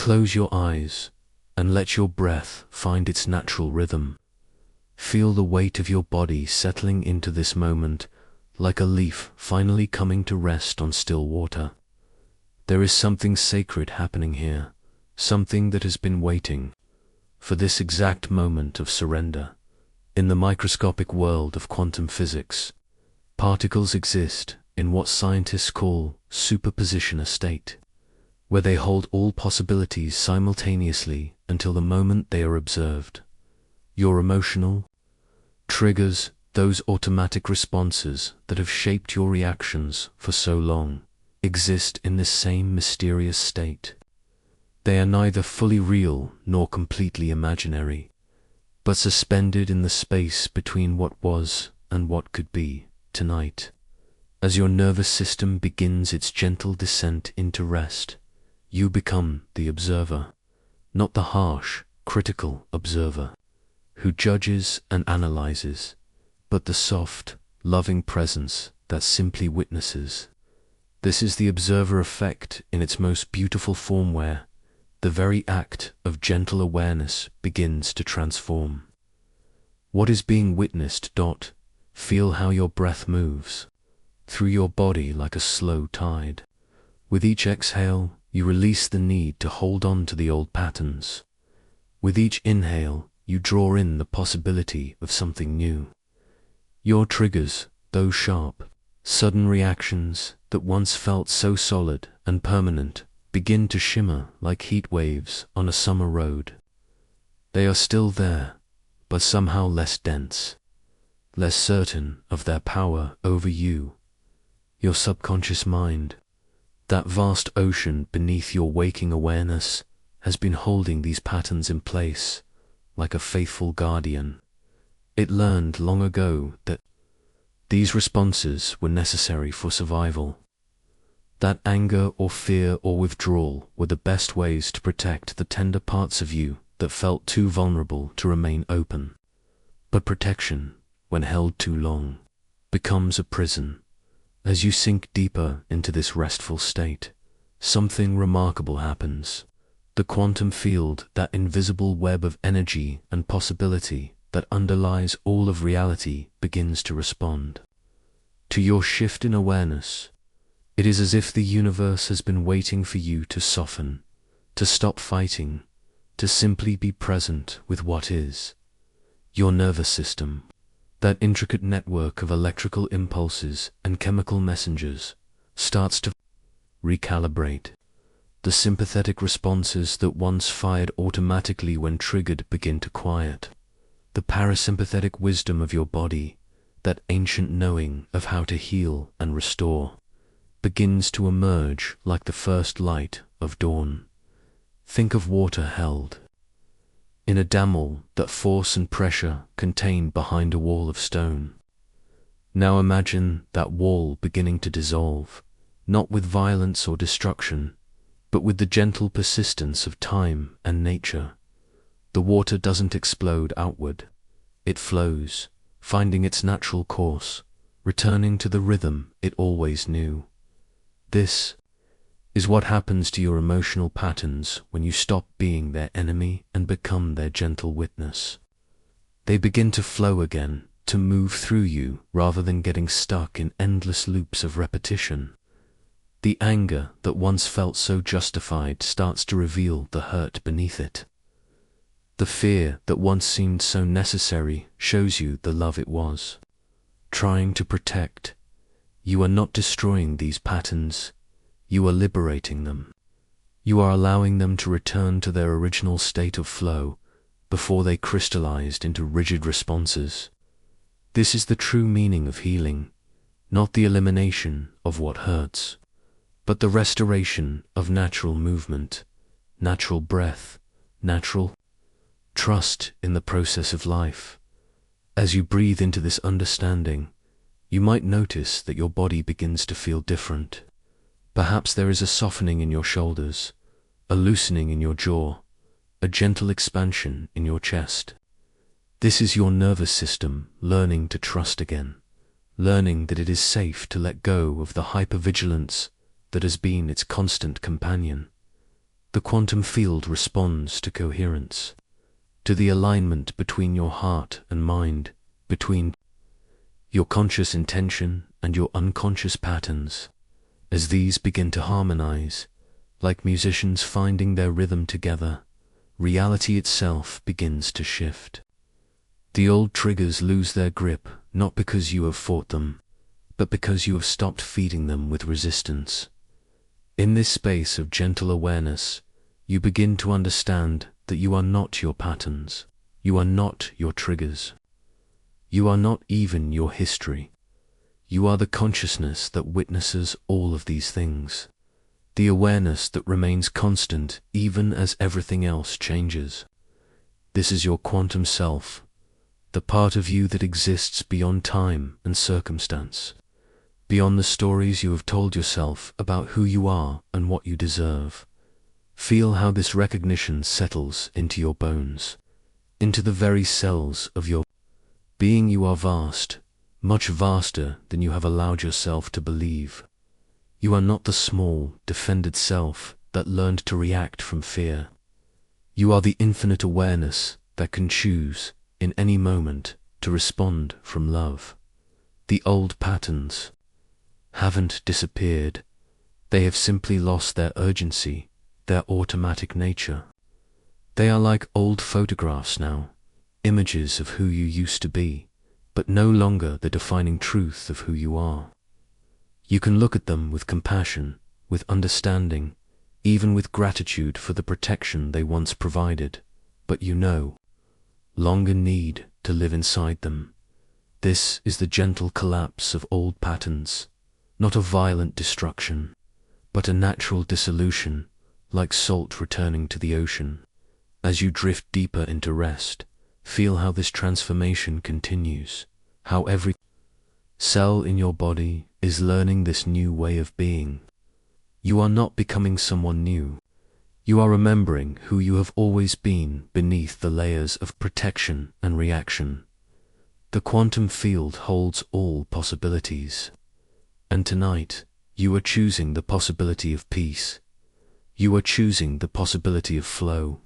Close your eyes and let your breath find its natural rhythm. Feel the weight of your body settling into this moment like a leaf finally coming to rest on still water. There is something sacred happening here, something that has been waiting for this exact moment of surrender. In the microscopic world of quantum physics, particles exist in what scientists call superposition state, where they hold all possibilities simultaneously until the moment they are observed. Your emotional triggers, those automatic responses that have shaped your reactions for so long, exist in this same mysterious state. They are neither fully real nor completely imaginary, but suspended in the space between what was and what could be tonight. As your nervous system begins its gentle descent into rest, you become the observer, not the harsh, critical observer who judges and analyzes, but the soft, loving presence that simply witnesses. This is the observer effect in its most beautiful form, where the very act of gentle awareness begins to transform what is being witnessed. Feel how your breath moves through your body like a slow tide. With each exhale, you release the need to hold on to the old patterns. With each inhale, you draw in the possibility of something new. Your triggers, those sharp, sudden reactions that once felt so solid and permanent, begin to shimmer like heat waves on a summer road. They are still there, but somehow less dense, less certain of their power over you. Your subconscious mind, that vast ocean beneath your waking awareness, has been holding these patterns in place like a faithful guardian. It learned long ago that these responses were necessary for survival. That anger or fear or withdrawal were the best ways to protect the tender parts of you that felt too vulnerable to remain open. But protection, when held too long, becomes a prison. As you sink deeper into this restful state, something remarkable happens. The quantum field, that invisible web of energy and possibility that underlies all of reality, begins to respond to your shift in awareness. It is as if the universe has been waiting for you to soften, to stop fighting, to simply be present with what is. Your nervous system, that intricate network of electrical impulses and chemical messengers, starts to recalibrate. The sympathetic responses that once fired automatically when triggered begin to quiet. The parasympathetic wisdom of your body, that ancient knowing of how to heal and restore, begins to emerge like the first light of dawn. Think of water held in a dam, that force and pressure contained behind a wall of stone. Now imagine that wall beginning to dissolve, not with violence or destruction, but with the gentle persistence of time and nature. The water doesn't explode outward. It flows, finding its natural course, returning to the rhythm it always knew. This is what happens to your emotional patterns when you stop being their enemy and become their gentle witness. They begin to flow again, to move through you rather than getting stuck in endless loops of repetition. The anger that once felt so justified starts to reveal the hurt beneath it. The fear that once seemed so necessary shows you the love it was trying to protect. You are not destroying these patterns, you are liberating them. You are allowing them to return to their original state of flow before they crystallized into rigid responses. This is the true meaning of healing, not the elimination of what hurts, but the restoration of natural movement, natural breath, natural trust in the process of life. As you breathe into this understanding, you might notice that your body begins to feel different. Perhaps there is a softening in your shoulders, a loosening in your jaw, a gentle expansion in your chest. This is your nervous system learning to trust again, learning that it is safe to let go of the hypervigilance that has been its constant companion. The quantum field responds to coherence, to the alignment between your heart and mind, between your conscious intention and your unconscious patterns. As these begin to harmonize, like musicians finding their rhythm together, reality itself begins to shift. The old triggers lose their grip, not because you have fought them, but because you have stopped feeding them with resistance. In this space of gentle awareness, you begin to understand that you are not your patterns, you are not your triggers, you are not even your history. You are the consciousness that witnesses all of these things, the awareness that remains constant even as everything else changes. This is your quantum self, the part of you that exists beyond time and circumstance, beyond the stories you have told yourself about who you are and what you deserve. Feel how this recognition settles into your bones, into the very cells of your being. You are vast, much vaster than you have allowed yourself to believe. You are not the small, defended self that learned to react from fear. You are the infinite awareness that can choose, in any moment, to respond from love. The old patterns haven't disappeared. They have simply lost their urgency, their automatic nature. They are like old photographs now, images of who you used to be, but no longer the defining truth of who you are. You can look at them with compassion, with understanding, even with gratitude for the protection they once provided, but you no longer need to live inside them. This is the gentle collapse of old patterns, not a violent destruction, but a natural dissolution, like salt returning to the ocean. As you drift deeper into rest, feel how this transformation continues, how every cell in your body is learning this new way of being. You are not becoming someone new. You are remembering who you have always been beneath the layers of protection and reaction. The quantum field holds all possibilities. And tonight, you are choosing the possibility of peace. You are choosing the possibility of flow.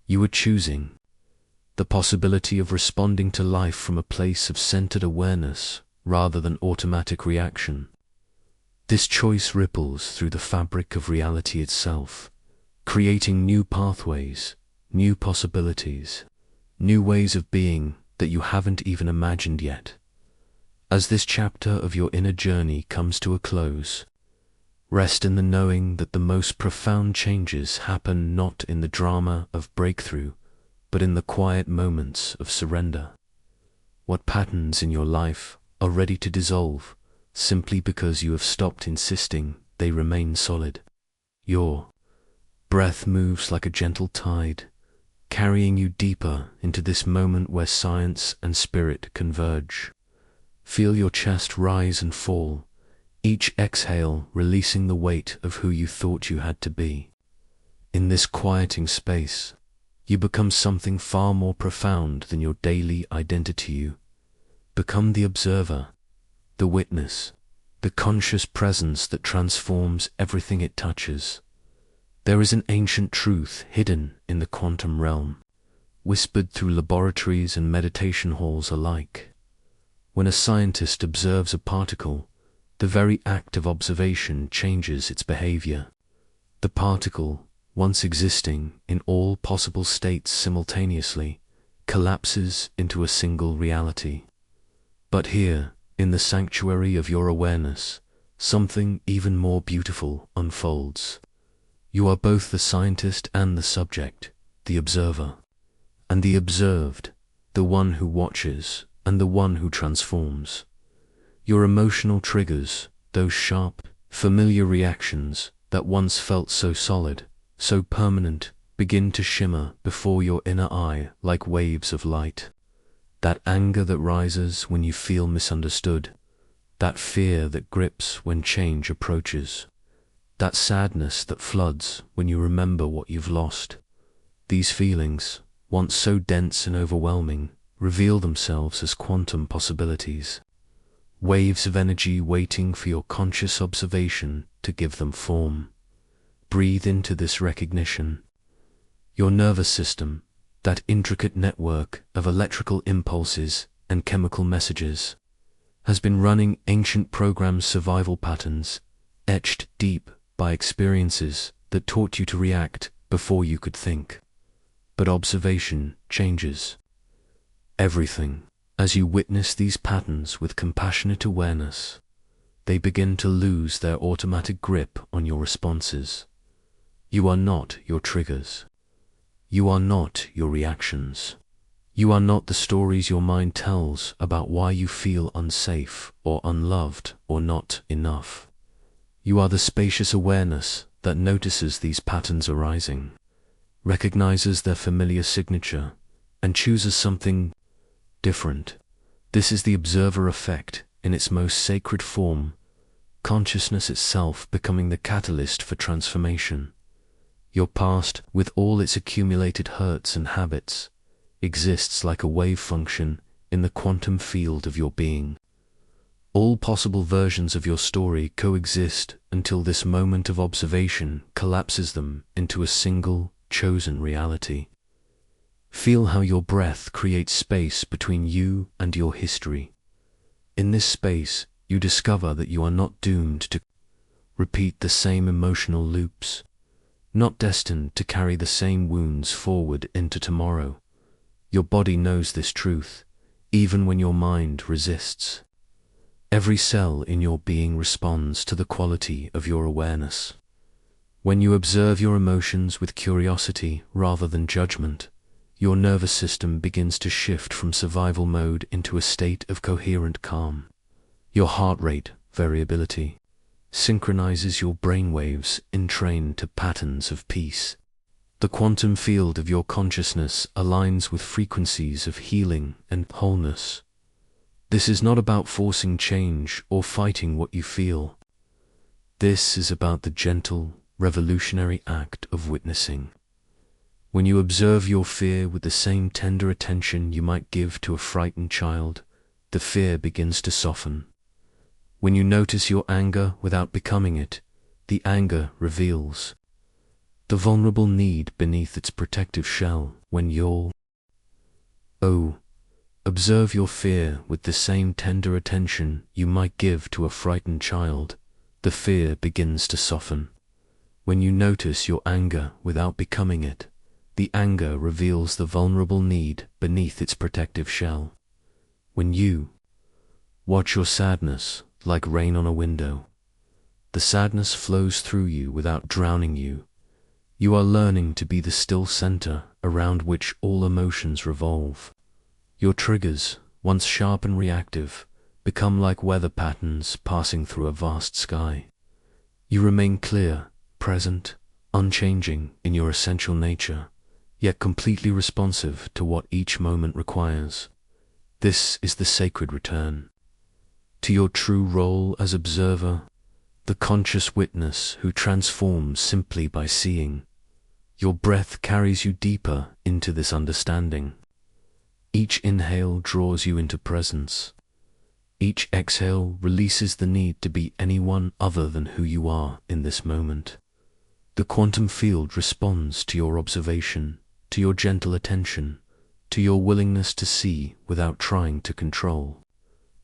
You are choosing the possibility of responding to life from a place of centered awareness rather than automatic reaction. This choice ripples through the fabric of reality itself, creating new pathways, new possibilities, new ways of being that you haven't even imagined yet. As this chapter of your inner journey comes to a close, rest in the knowing that the most profound changes happen not in the drama of breakthrough, but in the quiet moments of surrender. What patterns in your life are ready to dissolve simply because you have stopped insisting they remain solid? Your breath moves like a gentle tide, carrying you deeper into this moment where science and spirit converge. Feel your chest rise and fall, each exhale releasing the weight of who you thought you had to be. In this quieting space, you become something far more profound than your daily identity. You become the observer, the witness, the conscious presence that transforms everything it touches. There is an ancient truth hidden in the quantum realm, whispered through laboratories and meditation halls alike. When a scientist observes a particle, the very act of observation changes its behavior. The particle, once existing in all possible states simultaneously, collapses into a single reality. But here, in the sanctuary of your awareness, something even more beautiful unfolds. You are both the scientist and the subject, the observer, and the observed, the one who watches and the one who transforms. Your emotional triggers, those sharp, familiar reactions that once felt so solid, so permanent, begin to shimmer before your inner eye like waves of light. That anger that rises when you feel misunderstood, that fear that grips when change approaches, that sadness that floods when you remember what you've lost. These feelings, once so dense and overwhelming, reveal themselves as quantum possibilities, waves of energy waiting for your conscious observation to give them form. breathe into this recognition. Your nervous system, that intricate network of electrical impulses and chemical messages, has been running ancient programmed survival patterns, etched deep by experiences that taught you to react before you could think. But observation changes everything. As you witness these patterns with compassionate awareness, they begin to lose their automatic grip on your responses. You are not your triggers. You are not your reactions. You are not the stories your mind tells about why you feel unsafe or unloved or not enough. You are the spacious awareness that notices these patterns arising, recognizes their familiar signature, and chooses something different. This is the observer effect in its most sacred form, consciousness itself becoming the catalyst for transformation. Your past, with all its accumulated hurts and habits, exists like a wave function in the quantum field of your being. All possible versions of your story coexist until this moment of observation collapses them into a single, chosen reality. Feel how your breath creates space between you and your history. In this space, you discover that you are not doomed to repeat the same emotional loops, not destined to carry the same wounds forward into tomorrow. Your body knows this truth, even when your mind resists. Every cell in your being responds to the quality of your awareness. When you observe your emotions with curiosity rather than judgment, your nervous system begins to shift from survival mode into a state of coherent calm. Your heart rate variability synchronizes your brainwaves entrained to patterns of peace. The quantum field of your consciousness aligns with frequencies of healing and wholeness. This is not about forcing change or fighting what you feel. This is about the gentle, revolutionary act of witnessing. When you observe your fear with the same tender attention you might give to a frightened child, the fear begins to soften. When you notice your anger without becoming it, the anger reveals the vulnerable need beneath its protective shell. When you're observe your fear with the same tender attention you might give to a frightened child, the fear begins to soften. When you notice your anger without becoming it, the anger reveals the vulnerable need beneath its protective shell. When you watch your sadness like rain on a window, the sadness flows through you without drowning you. You are learning to be the still center around which all emotions revolve. Your triggers, once sharp and reactive, become like weather patterns passing through a vast sky. You remain clear, present, unchanging in your essential nature, yet completely responsive to what each moment requires. This is the sacred return to your true role as observer, the conscious witness who transforms simply by seeing. Your breath carries you deeper into this understanding. Each inhale draws you into presence. Each exhale releases the need to be anyone other than who you are in this moment. The quantum field responds to your observation, to your gentle attention, to your willingness to see without trying to control.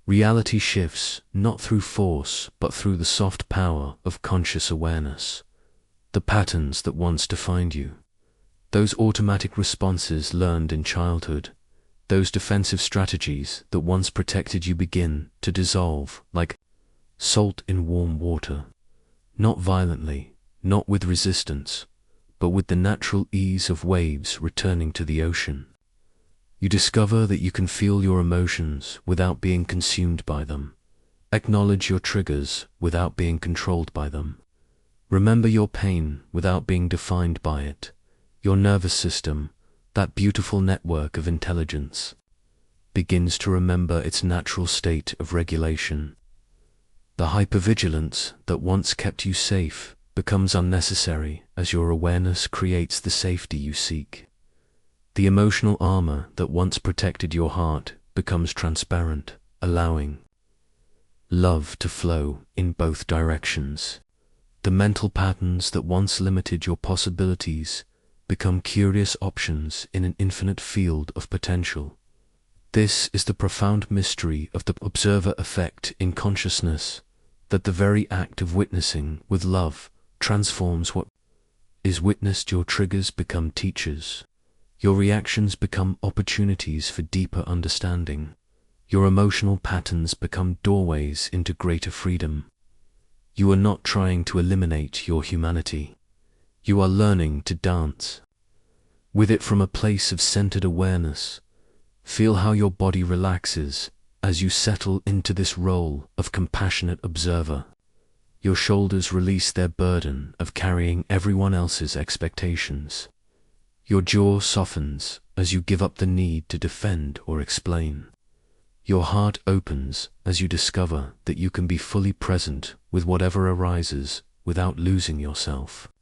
Reality shifts not through force, but through the soft power of conscious awareness. The patterns that once defined you, those automatic responses learned in childhood, those defensive strategies that once protected you begin to dissolve like salt in warm water, not violently, not with resistance, but with the natural ease of waves returning to the ocean. You discover that you can feel your emotions without being consumed by them, acknowledge your triggers without being controlled by them, remember your pain without being defined by it. Your nervous system, that beautiful network of intelligence, begins to remember its natural state of regulation. The hypervigilance that once kept you safe becomes unnecessary as your awareness creates the safety you seek. The emotional armor that once protected your heart becomes transparent, allowing love to flow in both directions. The mental patterns that once limited your possibilities become curious options in an infinite field of potential. This is the profound mystery of the observer effect in consciousness, that the very act of witnessing with love transforms what is witnessed. Your triggers become teachers. Your reactions become opportunities for deeper understanding. Your emotional patterns become doorways into greater freedom. You are not trying to eliminate your humanity. You are learning to dance with it from a place of centered awareness. Feel how your body relaxes as you settle into this role of compassionate observer. Your shoulders release their burden of carrying everyone else's expectations. Your jaw softens as you give up the need to defend or explain. Your heart opens as you discover that you can be fully present with whatever arises without losing yourself.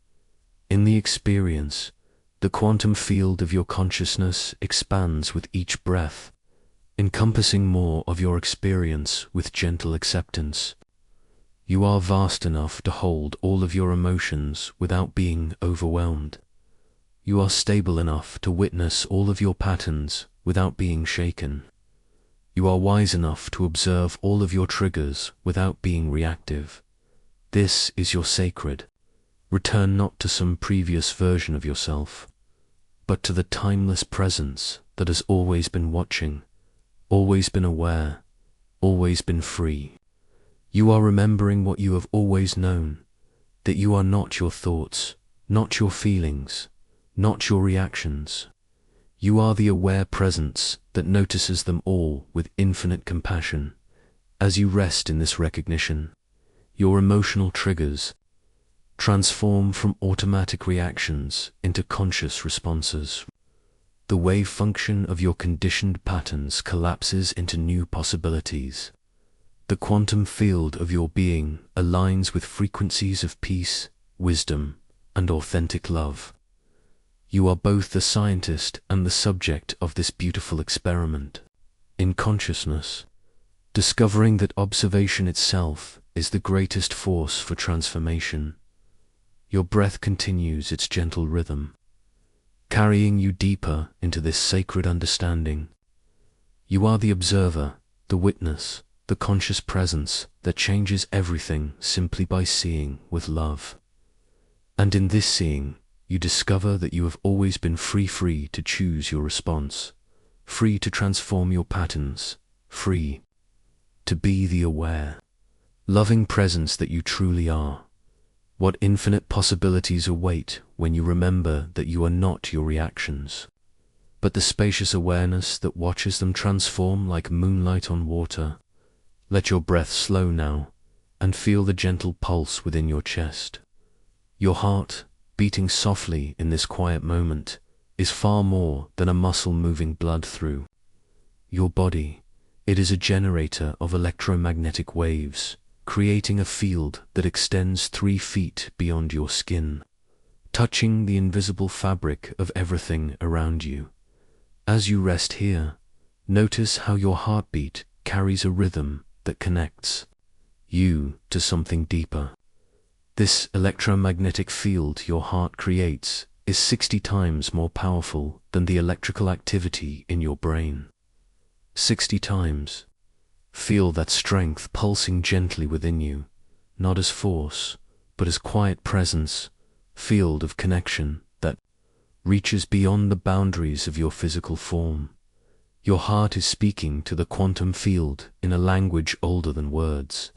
In the experience, the quantum field of your consciousness expands with each breath, encompassing more of your experience with gentle acceptance. You are vast enough to hold all of your emotions without being overwhelmed. You are stable enough to witness all of your patterns without being shaken. You are wise enough to observe all of your triggers without being reactive. This is your sacred. Return not to some previous version of yourself, but to the timeless presence that has always been watching, always been aware, always been free. You are remembering what you have always known, that you are not your thoughts, not your feelings, not your reactions. You are the aware presence that notices them all with infinite compassion. As you rest in this recognition, your emotional triggers transform from automatic reactions into conscious responses. The wave function of your conditioned patterns collapses into new possibilities. The quantum field of your being aligns with frequencies of peace, wisdom, and authentic love. You are both the scientist and the subject of this beautiful experiment. In consciousness, discovering that observation itself is the greatest force for transformation. Your breath continues its gentle rhythm, carrying you deeper into this sacred understanding. You are the observer, the witness, the conscious presence that changes everything simply by seeing with love. And in this seeing, you discover that you have always been free to choose your response, free to transform your patterns, free to be the aware, loving presence that you truly are. What infinite possibilities await when you remember that you are not your reactions, but the spacious awareness that watches them transform like moonlight on water. Let your breath slow now, and feel the gentle pulse within your chest. Your heart, beating softly in this quiet moment, is far more than a muscle moving blood through your body. It is a generator of electromagnetic waves, creating a field that extends 3 feet beyond your skin, touching the invisible fabric of everything around you. As you rest here, notice how your heartbeat carries a rhythm that connects you to something deeper. This electromagnetic field your heart creates is 60 times more powerful than the electrical activity in your brain. 60 times. Feel that strength pulsing gently within you, not as force, but as quiet presence, field of connection that reaches beyond the boundaries of your physical form. Your heart is speaking to the quantum field in a language older than words.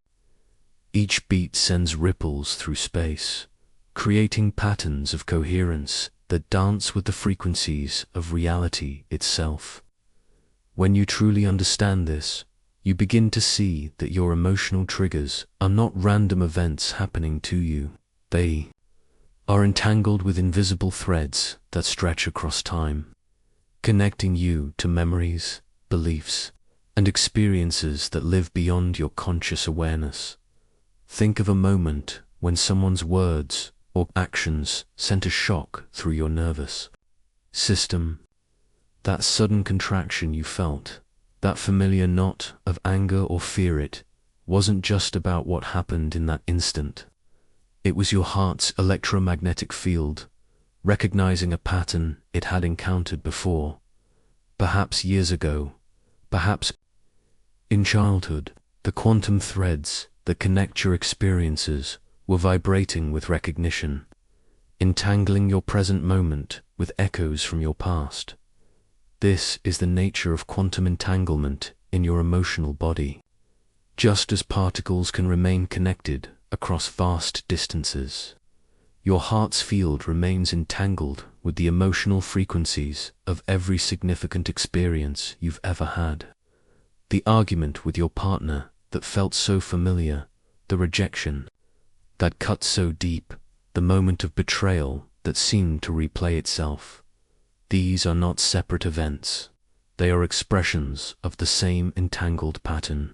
Each beat sends ripples through space, creating patterns of coherence that dance with the frequencies of reality itself. When you truly understand this, you begin to see that your emotional triggers are not random events happening to you. They are entangled with invisible threads that stretch across time, connecting you to memories, beliefs, and experiences that live beyond your conscious awareness. Think of a moment when someone's words or actions sent a shock through your nervous system. That sudden contraction you felt, that familiar knot of anger or fear, it wasn't just about what happened in that instant. It was your heart's electromagnetic field, recognizing a pattern it had encountered before, perhaps years ago, perhaps in childhood. The quantum threads that connect your experiences were vibrating with recognition, entangling your present moment with echoes from your past. This is the nature of quantum entanglement in your emotional body. Just as particles can remain connected across vast distances, your heart's field remains entangled with the emotional frequencies of every significant experience you've ever had. The argument with your partner that felt so familiar, the rejection that cut so deep, the moment of betrayal that seemed to replay itself. These are not separate events. They are expressions of the same entangled pattern,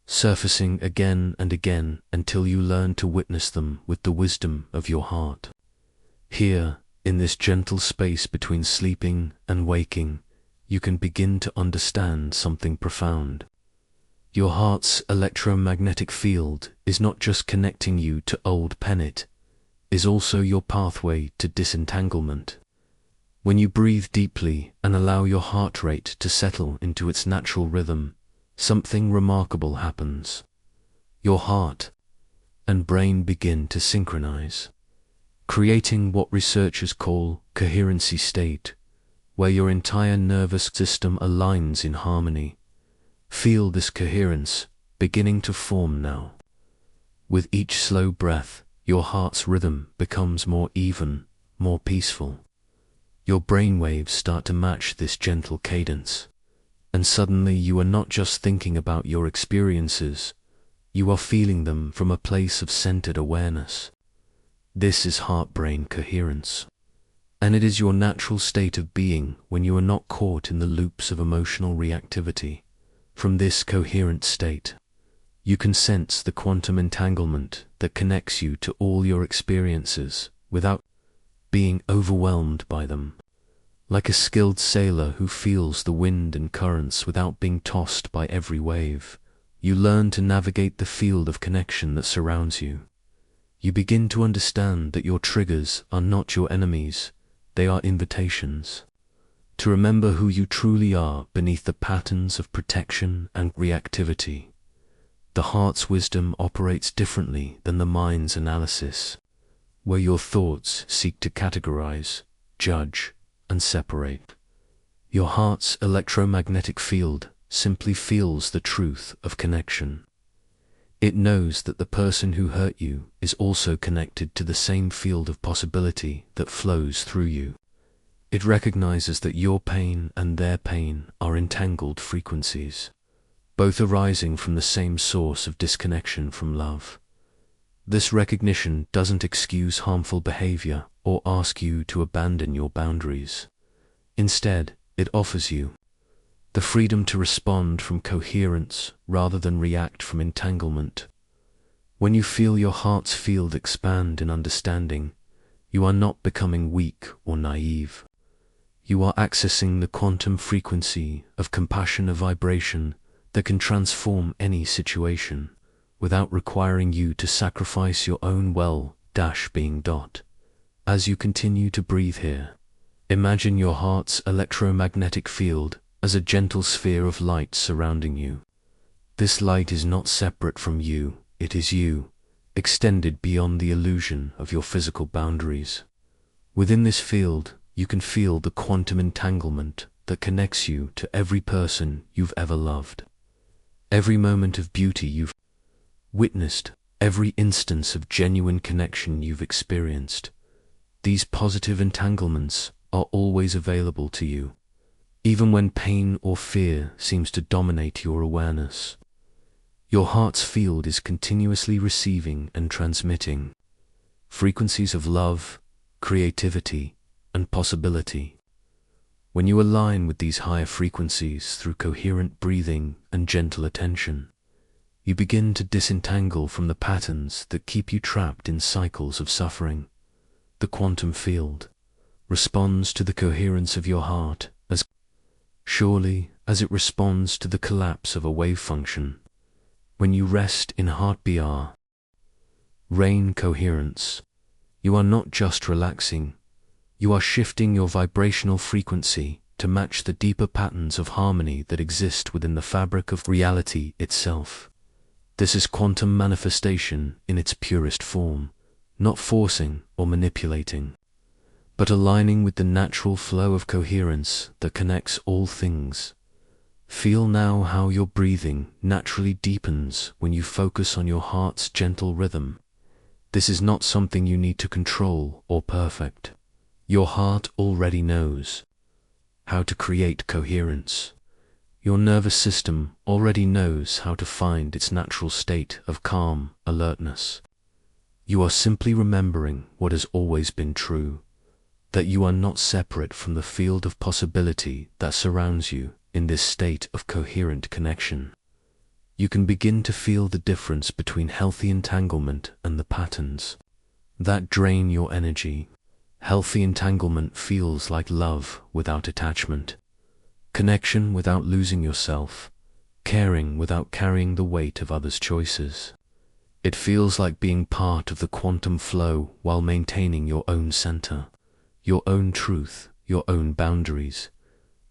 surfacing again and again until you learn to witness them with the wisdom of your heart. Here, in this gentle space between sleeping and waking, you can begin to understand something profound. Your heart's electromagnetic field is not just connecting you to old pain, it is also your pathway to disentanglement. When you breathe deeply and allow your heart rate to settle into its natural rhythm, something remarkable happens. Your heart and brain begin to synchronize, creating what researchers call coherency state, where your entire nervous system aligns in harmony. Feel this coherence beginning to form now. With each slow breath, your heart's rhythm becomes more even, more peaceful. Your brainwaves start to match this gentle cadence, and suddenly you are not just thinking about your experiences, you are feeling them from a place of centered awareness. This is heart-brain coherence, and it is your natural state of being when you are not caught in the loops of emotional reactivity. From this coherent state, you can sense the quantum entanglement that connects you to all your experiences without being overwhelmed by them. Like a skilled sailor who feels the wind and currents without being tossed by every wave, you learn to navigate the field of connection that surrounds you. You begin to understand that your triggers are not your enemies, they are invitations to remember who you truly are beneath the patterns of protection and reactivity. The heart's wisdom operates differently than the mind's analysis, where your thoughts seek to categorize, judge, and separate. Your heart's electromagnetic field simply feels the truth of connection. It knows that the person who hurt you is also connected to the same field of possibility that flows through you. It recognizes that your pain and their pain are entangled frequencies, both arising from the same source of disconnection from love. This recognition doesn't excuse harmful behavior or ask you to abandon your boundaries. Instead, it offers you the freedom to respond from coherence rather than react from entanglement. When you feel your heart's field expand in understanding, you are not becoming weak or naive. You are accessing the quantum frequency of compassion, a vibration that can transform any situation without requiring you to sacrifice your own well-being. As you continue to breathe here, imagine your heart's electromagnetic field as a gentle sphere of light surrounding you. This light is not separate from you, it is you, extended beyond the illusion of your physical boundaries. Within this field, you can feel the quantum entanglement that connects you to every person you've ever loved, every moment of beauty you've witnessed, every instance of genuine connection you've experienced. These positive entanglements are always available to you, even when pain or fear seems to dominate your awareness. Your heart's field is continuously receiving and transmitting frequencies of love, creativity, and possibility. When you align with these higher frequencies through coherent breathing and gentle attention, you begin to disentangle from the patterns that keep you trapped in cycles of suffering. The quantum field responds to the coherence of your heart as surely as it responds to the collapse of a wave function. When you rest in heart BR, Rain coherence. You are not just relaxing, you are shifting your vibrational frequency to match the deeper patterns of harmony that exist within the fabric of reality itself. This is quantum manifestation in its purest form, not forcing or manipulating, but aligning with the natural flow of coherence that connects all things. Feel now how your breathing naturally deepens when you focus on your heart's gentle rhythm. This is not something you need to control or perfect. Your heart already knows how to create coherence. Your nervous system already knows how to find its natural state of calm alertness. You are simply remembering what has always been true, that you are not separate from the field of possibility that surrounds you in this state of coherent connection. You can begin to feel the difference between healthy entanglement and the patterns that drain your energy. Healthy entanglement feels like love without attachment, connection without losing yourself, caring without carrying the weight of others' choices. It feels like being part of the quantum flow while maintaining your own center, your own truth, your own boundaries.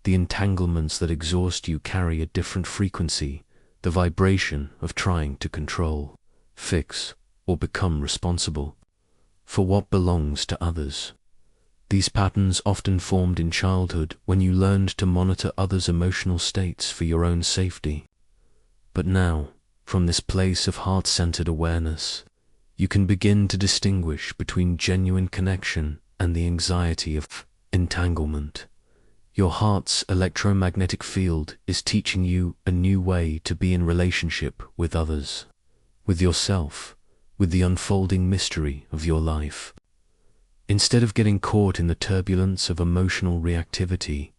The entanglements that exhaust you carry a different frequency, the vibration of trying to control, fix, or become responsible for what belongs to others. These patterns often formed in childhood when you learned to monitor others' emotional states for your own safety. But now, from this place of heart-centered awareness, you can begin to distinguish between genuine connection and the anxiety of entanglement. Your heart's electromagnetic field is teaching you a new way to be in relationship with others, with yourself, with the unfolding mystery of your life. Instead of getting caught in the turbulence of emotional reactivity,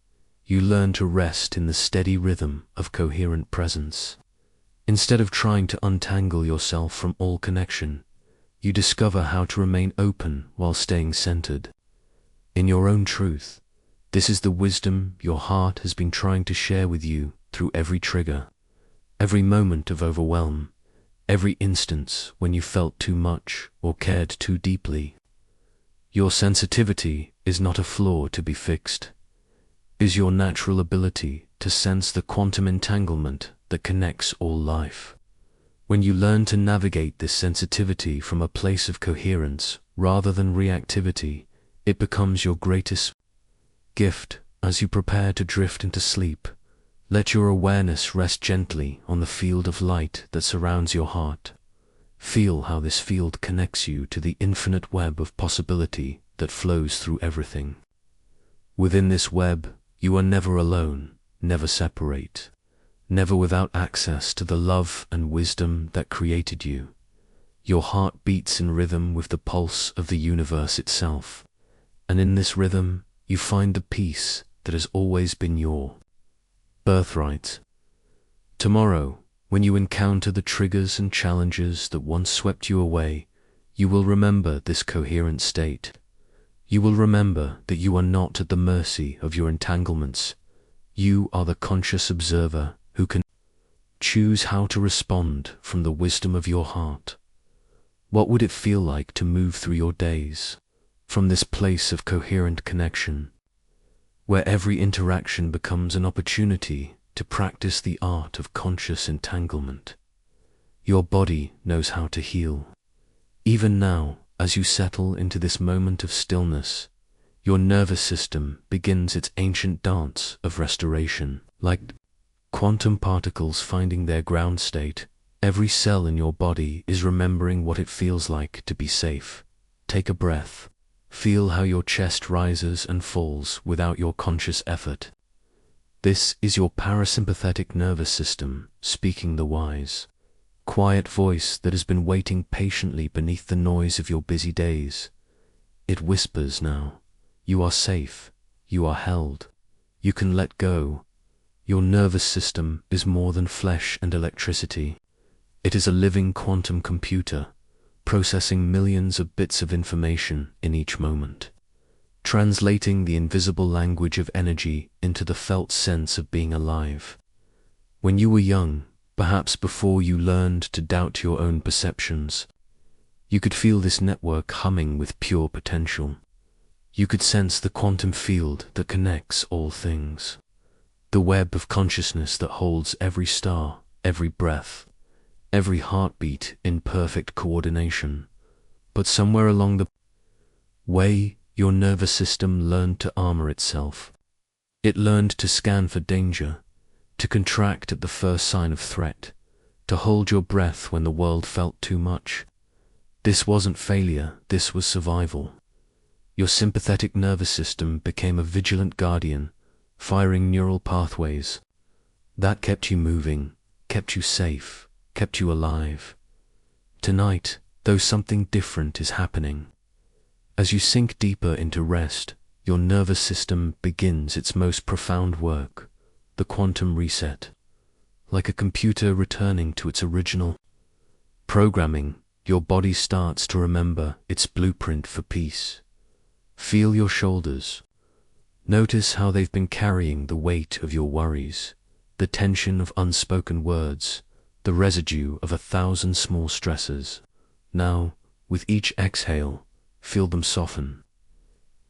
you learn to rest in the steady rhythm of coherent presence. Instead of trying to untangle yourself from all connection, you discover how to remain open while staying centered in your own truth. This is the wisdom your heart has been trying to share with you through every trigger, every moment of overwhelm, every instance when you felt too much or cared too deeply. Your sensitivity is not a flaw to be fixed. It is your natural ability to sense the quantum entanglement that connects all life. When you learn to navigate this sensitivity from a place of coherence rather than reactivity, it becomes your greatest gift. As you prepare to drift into sleep, let your awareness rest gently on the field of light that surrounds your heart. Feel how this field connects you to the infinite web of possibility that flows through everything. Within this web, you are never alone, never separate, never without access to the love and wisdom that created you. Your heart beats in rhythm with the pulse of the universe itself, and in this rhythm, you find the peace that has always been your birthright. Tomorrow, when you encounter the triggers and challenges that once swept you away, you will remember this coherent state. You will remember that you are not at the mercy of your entanglements. You are the conscious observer who can choose how to respond from the wisdom of your heart. What would it feel like to move through your days from this place of coherent connection, where every interaction becomes an opportunity to practice the art of conscious entanglement? Your body knows how to heal. Even now, as you settle into this moment of stillness, your nervous system begins its ancient dance of restoration. Like quantum particles finding their ground state, every cell in your body is remembering what it feels like to be safe. Take a breath. Feel how your chest rises and falls without your conscious effort. This is your parasympathetic nervous system speaking the wise, quiet voice that has been waiting patiently beneath the noise of your busy days. It whispers now, you are safe, you are held, you can let go. Your nervous system is more than flesh and electricity. It is a living quantum computer, processing millions of bits of information in each moment, translating the invisible language of energy into the felt sense of being alive. When you were young, perhaps before you learned to doubt your own perceptions, You could feel this network humming with pure potential. You could sense the quantum field that connects all things. The web of consciousness that holds every star, every breath, every heartbeat in perfect coordination. But somewhere along the way, your nervous system learned to armor itself. It learned to scan for danger, to contract at the first sign of threat, to hold your breath when the world felt too much. This wasn't failure, this was survival. Your sympathetic nervous system became a vigilant guardian, firing neural pathways. That kept you moving, kept you safe, kept you alive. Tonight, though, something different is happening. As you sink deeper into rest, your nervous system begins its most profound work, the quantum reset. Like a computer returning to its original programming, your body starts to remember its blueprint for peace. Feel your shoulders. Notice how they've been carrying the weight of your worries, the tension of unspoken words, the residue of 1,000 small stresses. Now, with each exhale, feel them soften.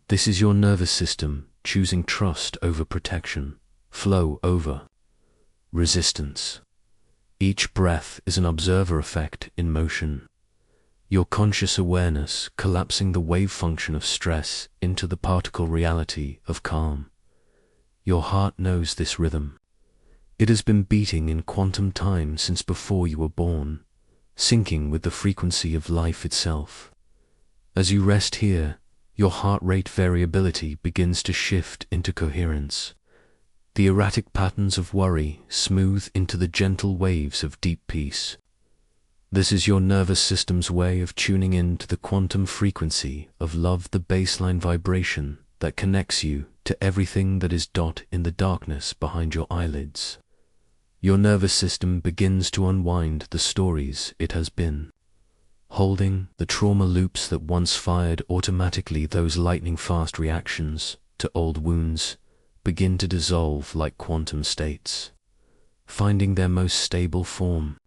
This is your nervous system choosing trust over protection, flow over resistance. Each breath is an observer effect in motion. Your conscious awareness collapsing the wave function of stress into the particle reality of calm. Your heart knows this rhythm. It has been beating in quantum time since before you were born, syncing with the frequency of life itself. As you rest here, your heart rate variability begins to shift into coherence. The erratic patterns of worry smooth into the gentle waves of deep peace. This is your nervous system's way of tuning in to the quantum frequency of love, the baseline vibration that connects you to everything that is in the darkness behind your eyelids. Your nervous system begins to unwind the stories it has been holding, the trauma loops that once fired automatically. Those lightning-fast reactions to old wounds begin to dissolve like quantum states, finding their most stable form.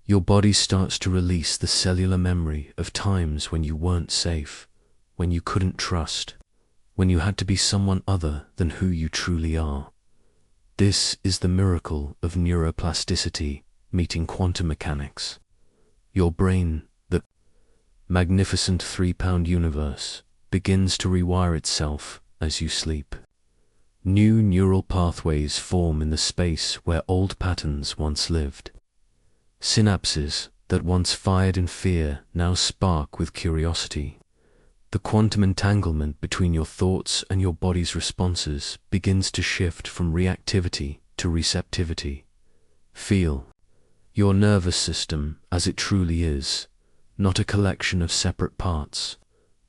Your body starts to release the cellular memory of times when you weren't safe, when you couldn't trust, when you had to be someone other than who you truly are. This is the miracle of neuroplasticity meeting quantum mechanics. Your brain, the magnificent 3-pound universe, begins to rewire itself as you sleep. New neural pathways form in the space where old patterns once lived. Synapses that once fired in fear now spark with curiosity. The quantum entanglement between your thoughts and your body's responses begins to shift from reactivity to receptivity. Feel your nervous system as it truly is, not a collection of separate parts,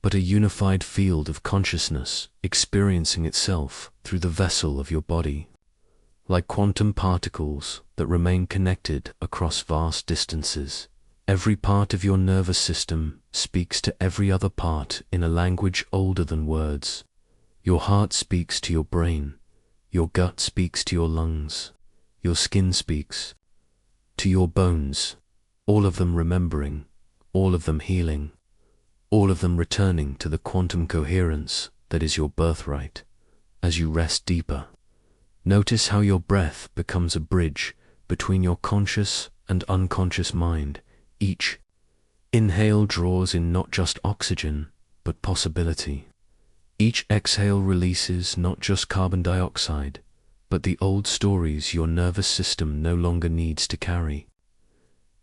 but a unified field of consciousness experiencing itself through the vessel of your body. Like quantum particles that remain connected across vast distances, every part of your nervous system speaks to every other part in a language older than words. Your heart speaks to your brain, your gut speaks to your lungs, your skin speaks to your bones, all of them remembering, all of them healing, all of them returning to the quantum coherence that is your birthright. As you rest deeper, notice how your breath becomes a bridge between your conscious and unconscious mind. Each inhale draws in not just oxygen, but possibility. Each exhale releases not just carbon dioxide, but the old stories your nervous system no longer needs to carry.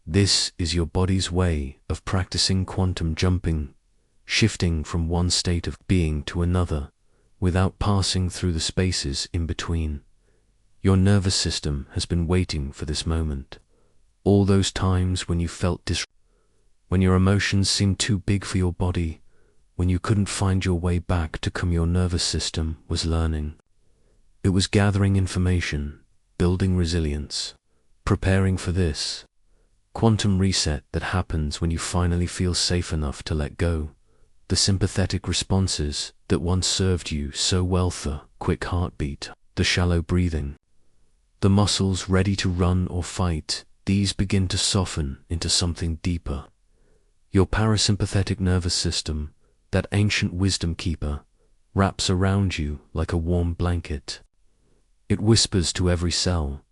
This is your body's way of practicing quantum jumping, shifting from one state of being to another, without passing through the spaces in between. Your nervous system has been waiting for this moment. All those times when you felt when your emotions seemed too big for your body, when you couldn't find your way back to come, your nervous system was learning. It was gathering information, building resilience, preparing for this quantum reset that happens when you finally feel safe enough to let go. The sympathetic responses that once served you so well, the quick heartbeat, the shallow breathing, the muscles ready to run or fight, these begin to soften into something deeper. Your parasympathetic nervous system, that ancient wisdom keeper, wraps around you like a warm blanket. It whispers to every cell,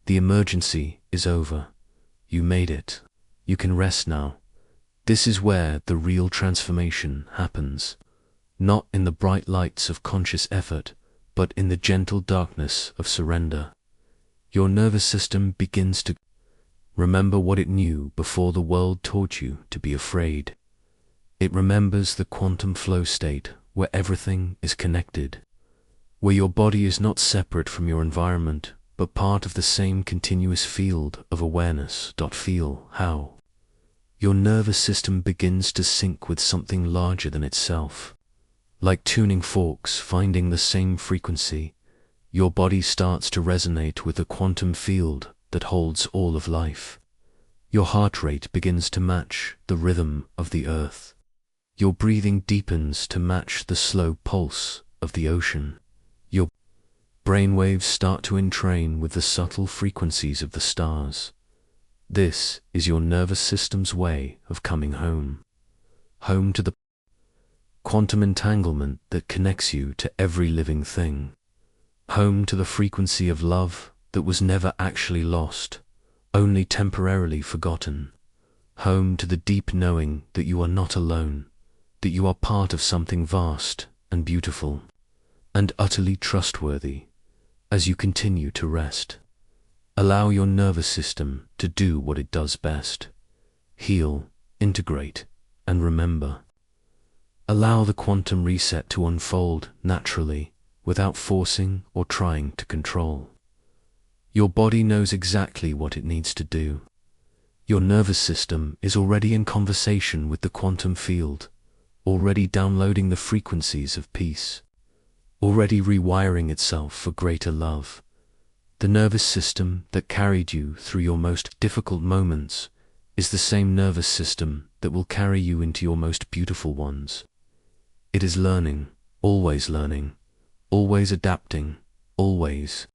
the emergency is over. You made it. You can rest now. This is where the real transformation happens. Not in the bright lights of conscious effort, but in the gentle darkness of surrender. Your nervous system begins to remember what it knew before the world taught you to be afraid. It remembers the quantum flow state where everything is connected, where your body is not separate from your environment, but part of the same continuous field of awareness. Feel how your nervous system begins to sync with something larger than itself. Like tuning forks finding the same frequency, your body starts to resonate with the quantum field that holds all of life. Your heart rate begins to match the rhythm of the earth. Your breathing deepens to match the slow pulse of the ocean. Your brainwaves start to entrain with the subtle frequencies of the stars. This is your nervous system's way of coming home. Home to the quantum entanglement that connects you to every living thing. Home to the frequency of love that was never actually lost, only temporarily forgotten. Home to the deep knowing that you are not alone, that you are part of something vast and beautiful, and utterly trustworthy. As you continue to rest, allow your nervous system to do what it does best. Heal, integrate, and remember. Allow the quantum reset to unfold naturally, without forcing or trying to control. Your body knows exactly what it needs to do. Your nervous system is already in conversation with the quantum field, already downloading the frequencies of peace, already rewiring itself for greater love. The nervous system that carried you through your most difficult moments is the same nervous system that will carry you into your most beautiful ones. It is learning, always adapting, always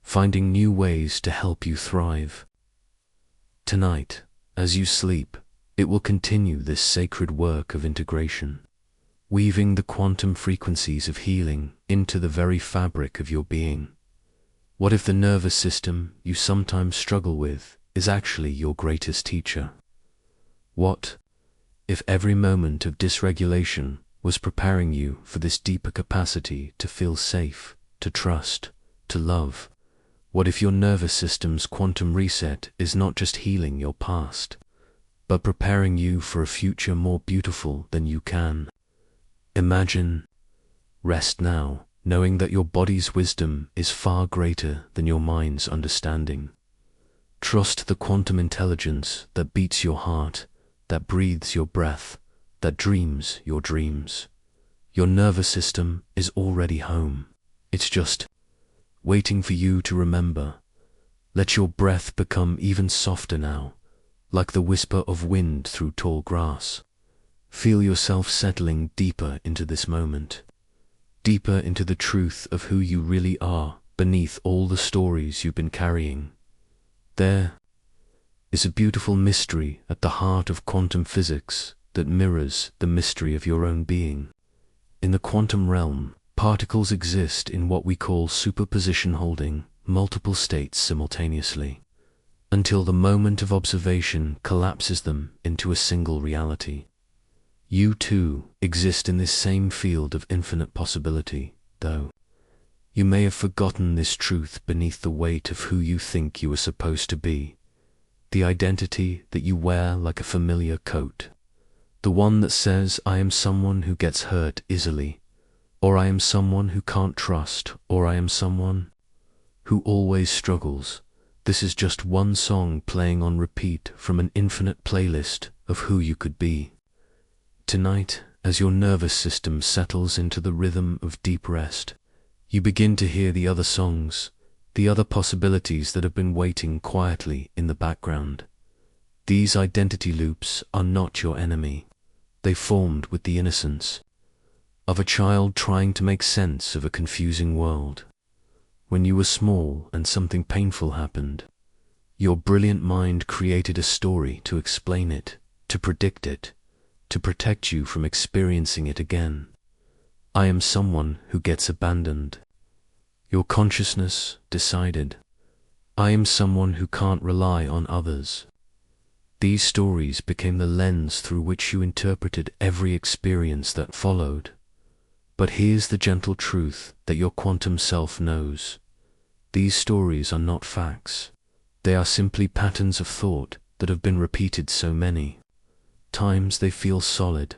finding new ways to help you thrive. Tonight, as you sleep, it will continue this sacred work of integration, weaving the quantum frequencies of healing into the very fabric of your being. What if the nervous system you sometimes struggle with is actually your greatest teacher? What if every moment of dysregulation was preparing you for this deeper capacity to feel safe, to trust, to love? What if your nervous system's quantum reset is not just healing your past, but preparing you for a future more beautiful than you can imagine? Rest now, knowing that your body's wisdom is far greater than your mind's understanding. Trust the quantum intelligence that beats your heart, that breathes your breath, that dreams your dreams. Your nervous system is already home. It's just waiting for you to remember. Let your breath become even softer now, like the whisper of wind through tall grass. Feel yourself settling deeper into this moment, deeper into the truth of who you really are beneath all the stories you've been carrying. There is a beautiful mystery at the heart of quantum physics that mirrors the mystery of your own being. In the quantum realm, particles exist in what we call superposition, holding multiple states simultaneously, until the moment of observation collapses them into a single reality. You too exist in this same field of infinite possibility, though you may have forgotten this truth beneath the weight of who you think you are supposed to be, the identity that you wear like a familiar coat, the one that says, I am someone who gets hurt easily, or I am someone who can't trust, or I am someone who always struggles. This is just one song playing on repeat from an infinite playlist of who you could be. Tonight, as your nervous system settles into the rhythm of deep rest, you begin to hear the other songs, the other possibilities that have been waiting quietly in the background. These identity loops are not your enemy. They formed with the innocence of a child trying to make sense of a confusing world. When you were small and something painful happened, your brilliant mind created a story to explain it, to predict it, to protect you from experiencing it again. I am someone who gets abandoned. Your consciousness decided. I am someone who can't rely on others. These stories became the lens through which you interpreted every experience that followed. But here's the gentle truth that your quantum self knows. These stories are not facts. They are simply patterns of thought that have been repeated so many times they feel solid,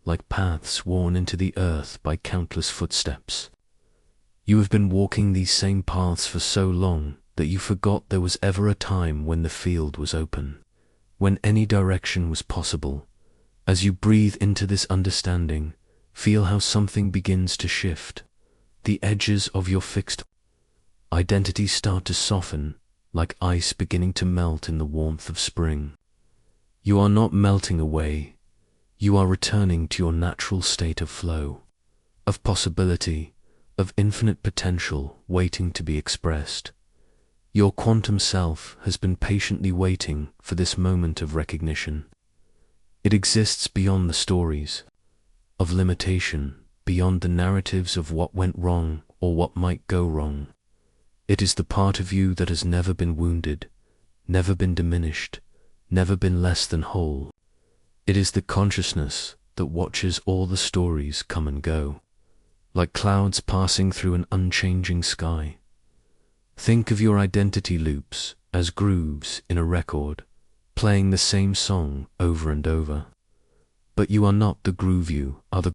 like paths worn into the earth by countless footsteps. You have been walking these same paths for so long that you forgot there was ever a time when the field was open, when any direction was possible. As you breathe into this understanding, feel how something begins to shift. The edges of your fixed identity start to soften, like ice beginning to melt in the warmth of spring. You are not melting away. You are returning to your natural state of flow, of possibility, of infinite potential waiting to be expressed. Your quantum self has been patiently waiting for this moment of recognition. It exists beyond the stories of limitation, beyond the narratives of what went wrong or what might go wrong. It is the part of you that has never been wounded, never been diminished, never been less than whole. It is the consciousness that watches all the stories come and go, like clouds passing through an unchanging sky. Think of your identity loops as grooves in a record, playing the same song over and over. But you are not the groove, you are the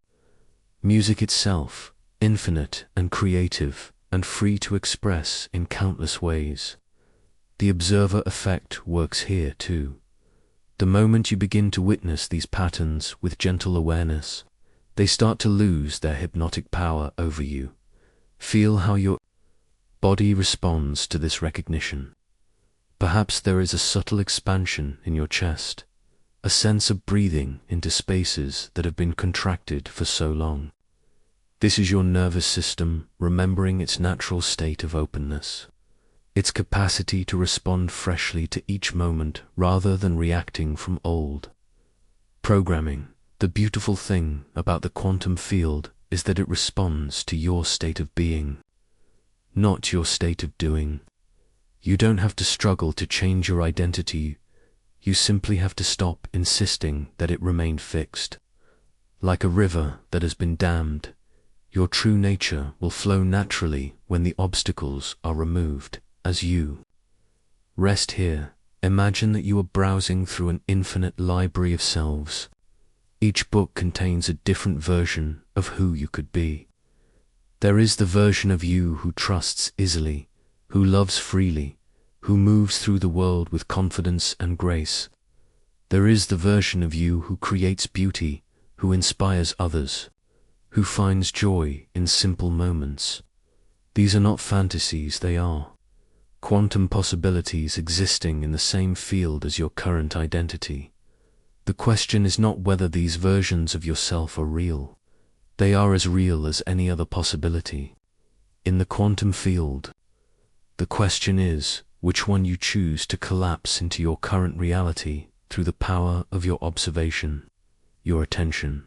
music itself, infinite and creative and free to express in countless ways. The observer effect works here too. The moment you begin to witness these patterns with gentle awareness, they start to lose their hypnotic power over you. Feel how your body responds to this recognition. Perhaps there is a subtle expansion in your chest, a sense of breathing into spaces that have been contracted for so long. This is your nervous system remembering its natural state of openness, its capacity to respond freshly to each moment rather than reacting from old programming. The beautiful thing about the quantum field is that it responds to your state of being, not your state of doing. You don't have to struggle to change your identity. You simply have to stop insisting that it remain fixed. Like a river that has been dammed, your true nature will flow naturally when the obstacles are removed. As you rest here, imagine that you are browsing through an infinite library of selves. Each book contains a different version of who you could be. There is the version of you who trusts easily, who loves freely, who moves through the world with confidence and grace. There is the version of you who creates beauty, who inspires others, who finds joy in simple moments. These are not fantasies, they are quantum possibilities existing in the same field as your current identity. The question is not whether these versions of yourself are real. They are as real as any other possibility. In the quantum field, the question is which one you choose to collapse into your current reality through the power of your observation, your attention,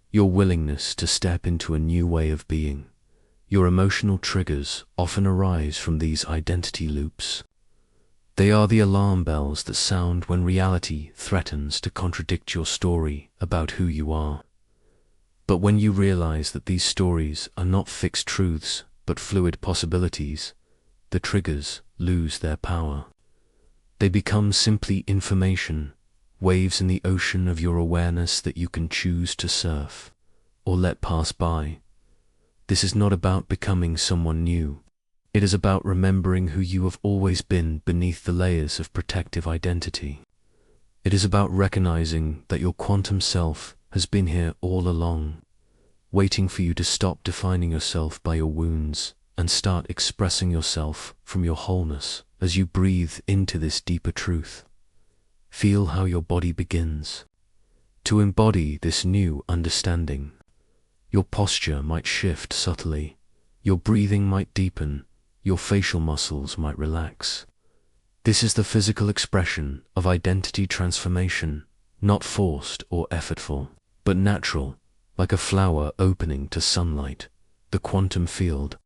your willingness to step into a new way of being. Your emotional triggers often arise from these identity loops. They are the alarm bells that sound when reality threatens to contradict your story about who you are. But when you realize that these stories are not fixed truths, but fluid possibilities, the triggers lose their power. They become simply information, waves in the ocean of your awareness that you can choose to surf or let pass by. This is not about becoming someone new. It is about remembering who you have always been beneath the layers of protective identity. It is about recognizing that your quantum self has been here all along, waiting for you to stop defining yourself by your wounds and start expressing yourself from your wholeness. As you breathe into this deeper truth, feel how your body begins to embody this new understanding. Your posture might shift subtly, your breathing might deepen, your facial muscles might relax. This is the physical expression of identity transformation, not forced or effortful. but natural, like a flower opening to sunlight. The quantum field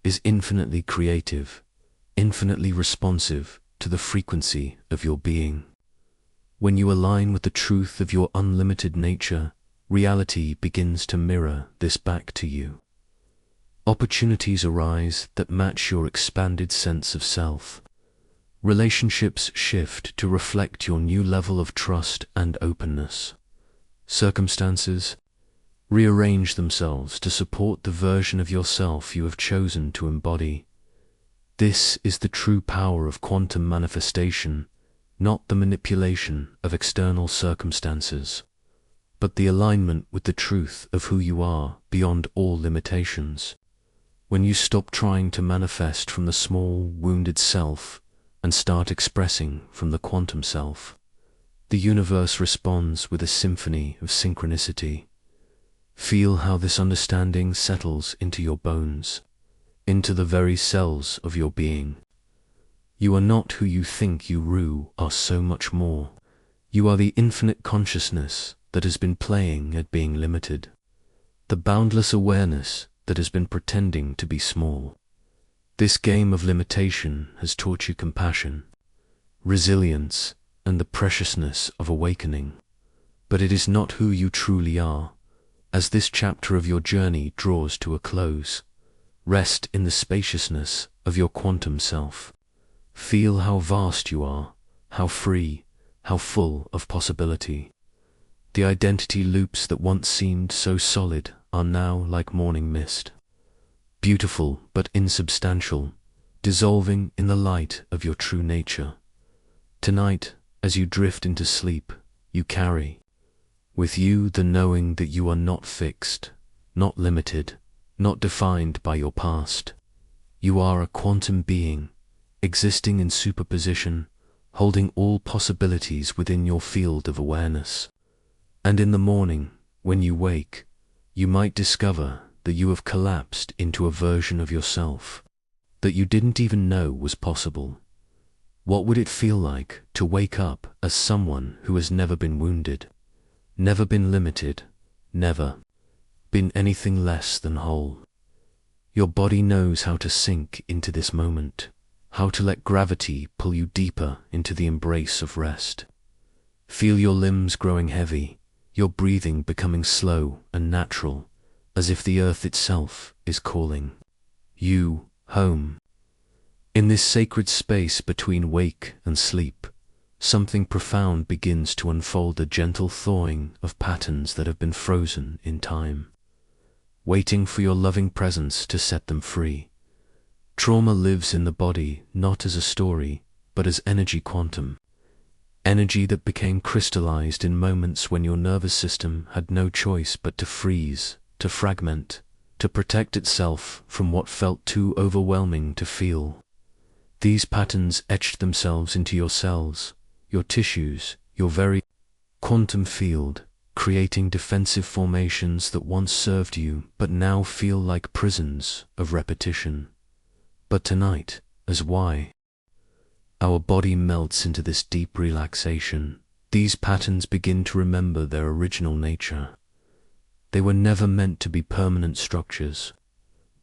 is infinitely creative, infinitely responsive to the frequency of your being. When you align with the truth of your unlimited nature, reality begins to mirror this back to you. Opportunities arise that match your expanded sense of self. Relationships shift to reflect your new level of trust and openness. Circumstances rearrange themselves to support the version of yourself you have chosen to embody. This is the true power of quantum manifestation, not the manipulation of external circumstances, but the alignment with the truth of who you are beyond all limitations. When you stop trying to manifest from the small, wounded self and start expressing from the quantum self, the universe responds with a symphony of synchronicity. Feel how this understanding settles into your bones, into the very cells of your being. You are not who you think you are, so much more. You are the infinite consciousness that has been playing at being limited, the boundless awareness that has been pretending to be small. This game of limitation has taught you compassion, resilience, and the preciousness of awakening. But it is not who you truly are. As this chapter of your journey draws to a close, rest in the spaciousness of your quantum self. Feel how vast you are, how free, how full of possibility. The identity loops that once seemed so solid are now like morning mist, beautiful but insubstantial, dissolving in the light of your true nature. Tonight, as you drift into sleep, you carry with you the knowing that you are not fixed, not limited, not defined by your past. You are a quantum being, existing in superposition, holding all possibilities within your field of awareness. And in the morning, when you wake, you might discover that you have collapsed into a version of yourself that you didn't even know was possible. What would it feel like to wake up as someone who has never been wounded, never been limited, never been anything less than whole? Your body knows how to sink into this moment, how to let gravity pull you deeper into the embrace of rest. Feel your limbs growing heavy, your breathing becoming slow and natural, as if the earth itself is calling you home. In this sacred space between wake and sleep, something profound begins to unfold, a gentle thawing of patterns that have been frozen in time, waiting for your loving presence to set them free. Trauma lives in the body not as a story, but as energy quantum. Energy that became crystallized in moments when your nervous system had no choice but to freeze, to fragment, to protect itself from what felt too overwhelming to feel. These patterns etched themselves into your cells, your tissues, your very quantum field, creating defensive formations that once served you but now feel like prisons of repetition. But tonight, as why? Our body melts into this deep relaxation. These patterns begin to remember their original nature. They were never meant to be permanent structures.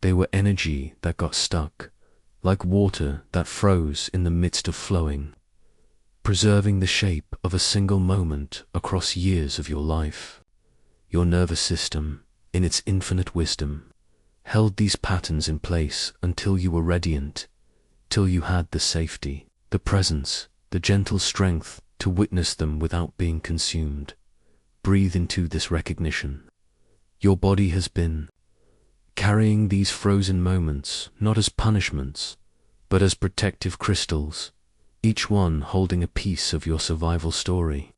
They were energy that got stuck, like water that froze in the midst of flowing, preserving the shape of a single moment across years of your life. Your nervous system, in its infinite wisdom, held these patterns in place until you were radiant, till you had the safety, the presence, the gentle strength to witness them without being consumed. Breathe into this recognition. Your body has been carrying these frozen moments not as punishments, but as protective crystals, each one holding a piece of your survival story.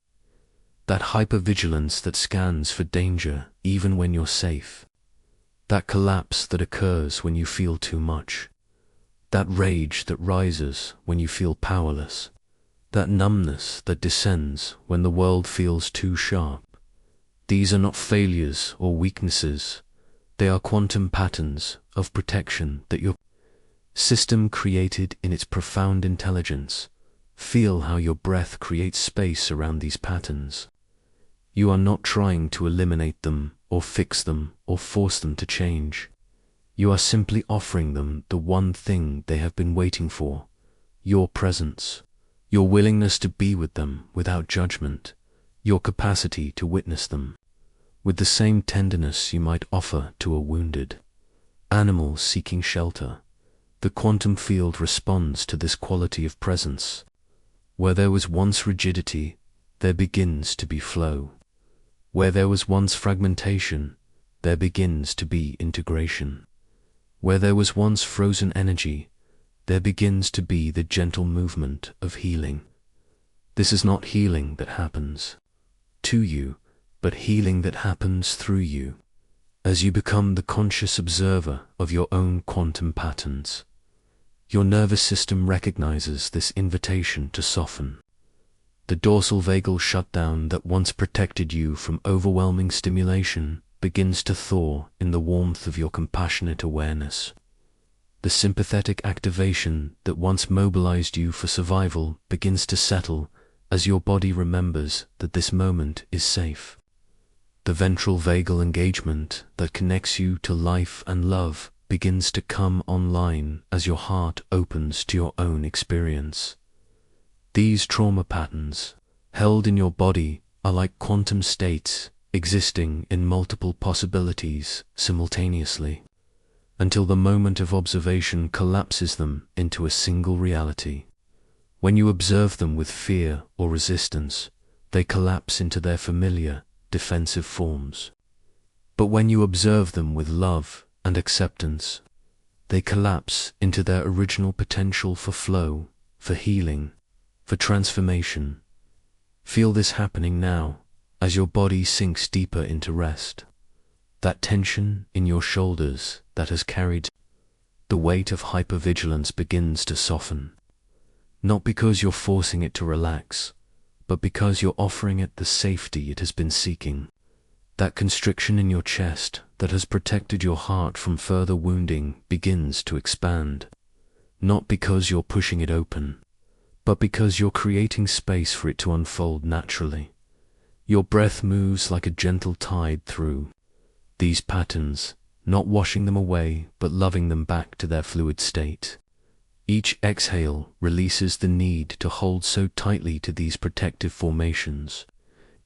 That hypervigilance that scans for danger even when you're safe. That collapse that occurs when you feel too much. That rage that rises when you feel powerless. That numbness that descends when the world feels too sharp. These are not failures or weaknesses. They are quantum patterns of protection that your system created in its profound intelligence. Feel how your breath creates space around these patterns. You are not trying to eliminate them, or fix them, or force them to change. You are simply offering them the one thing they have been waiting for: your presence, your willingness to be with them without judgment, your capacity to witness them with the same tenderness you might offer to a wounded animal seeking shelter. The quantum field responds to this quality of presence. Where there was once rigidity, there begins to be flow. Where there was once fragmentation, there begins to be integration. Where there was once frozen energy, there begins to be the gentle movement of healing. This is not healing that happens to you, but healing that happens through you. As you become the conscious observer of your own quantum patterns, your nervous system recognizes this invitation to soften. The dorsal vagal shutdown that once protected you from overwhelming stimulation begins to thaw in the warmth of your compassionate awareness. The sympathetic activation that once mobilized you for survival begins to settle as your body remembers that this moment is safe. The ventral vagal engagement that connects you to life and love begins to come online as your heart opens to your own experience. These trauma patterns, held in your body, are like quantum states existing in multiple possibilities simultaneously, until the moment of observation collapses them into a single reality. When you observe them with fear or resistance, they collapse into their familiar, defensive forms. But when you observe them with love and acceptance, they collapse into their original potential for flow, for healing, for transformation. Feel this happening now as your body sinks deeper into rest. That tension in your shoulders that has carried the weight of hypervigilance begins to soften. Not because you're forcing it to relax, but because you're offering it the safety it has been seeking. That constriction in your chest that has protected your heart from further wounding begins to expand. Not because you're pushing it open, but because you're creating space for it to unfold naturally. Your breath moves like a gentle tide through these patterns, not washing them away, but loving them back to their fluid state. Each exhale releases the need to hold so tightly to these protective formations.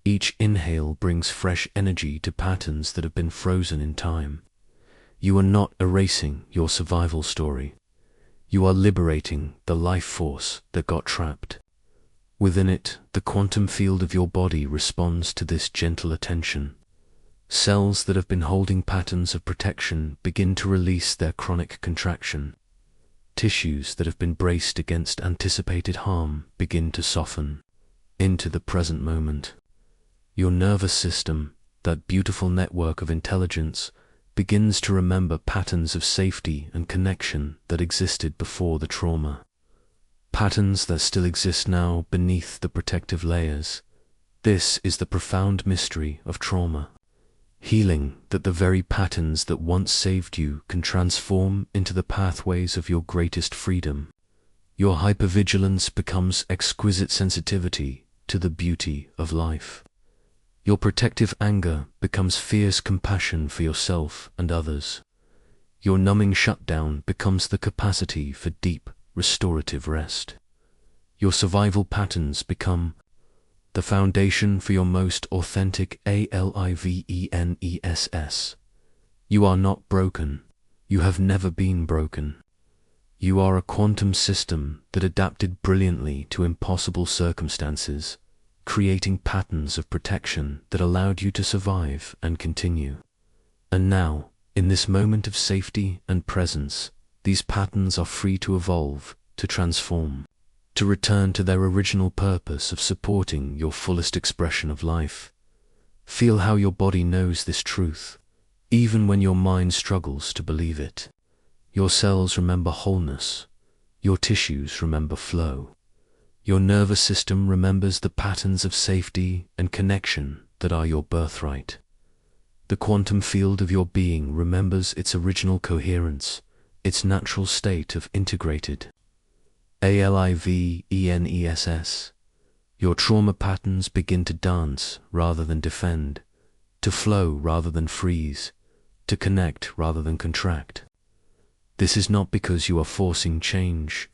Each inhale brings fresh energy to patterns that have been frozen in time. You are not erasing your survival story. You are liberating the life force that got trapped. Within it, the quantum field of your body responds to this gentle attention. Cells that have been holding patterns of protection begin to release their chronic contraction. Tissues that have been braced against anticipated harm begin to soften into the present moment. Your nervous system, that beautiful network of intelligence, begins to remember patterns of safety and connection that existed before the trauma. Patterns that still exist now beneath the protective layers. This is the profound mystery of trauma. Healing that the very patterns that once saved you can transform into the pathways of your greatest freedom. Your hypervigilance becomes exquisite sensitivity to the beauty of life. Your protective anger becomes fierce compassion for yourself and others. Your numbing shutdown becomes the capacity for deep, restorative rest. Your survival patterns become the foundation for your most authentic aliveness. You are not broken. You have never been broken. You are a quantum system that adapted brilliantly to impossible circumstances, creating patterns of protection that allowed you to survive and continue. And now, in this moment of safety and presence, these patterns are free to evolve, to transform, to return to their original purpose of supporting your fullest expression of life. Feel how your body knows this truth, even when your mind struggles to believe it. Your cells remember wholeness. Your tissues remember flow. Your nervous system remembers the patterns of safety and connection that are your birthright. The quantum field of your being remembers its original coherence, its natural state of integrated aliveness. Your trauma patterns begin to dance rather than defend, to flow rather than freeze, to connect rather than contract. This is not because you are forcing change,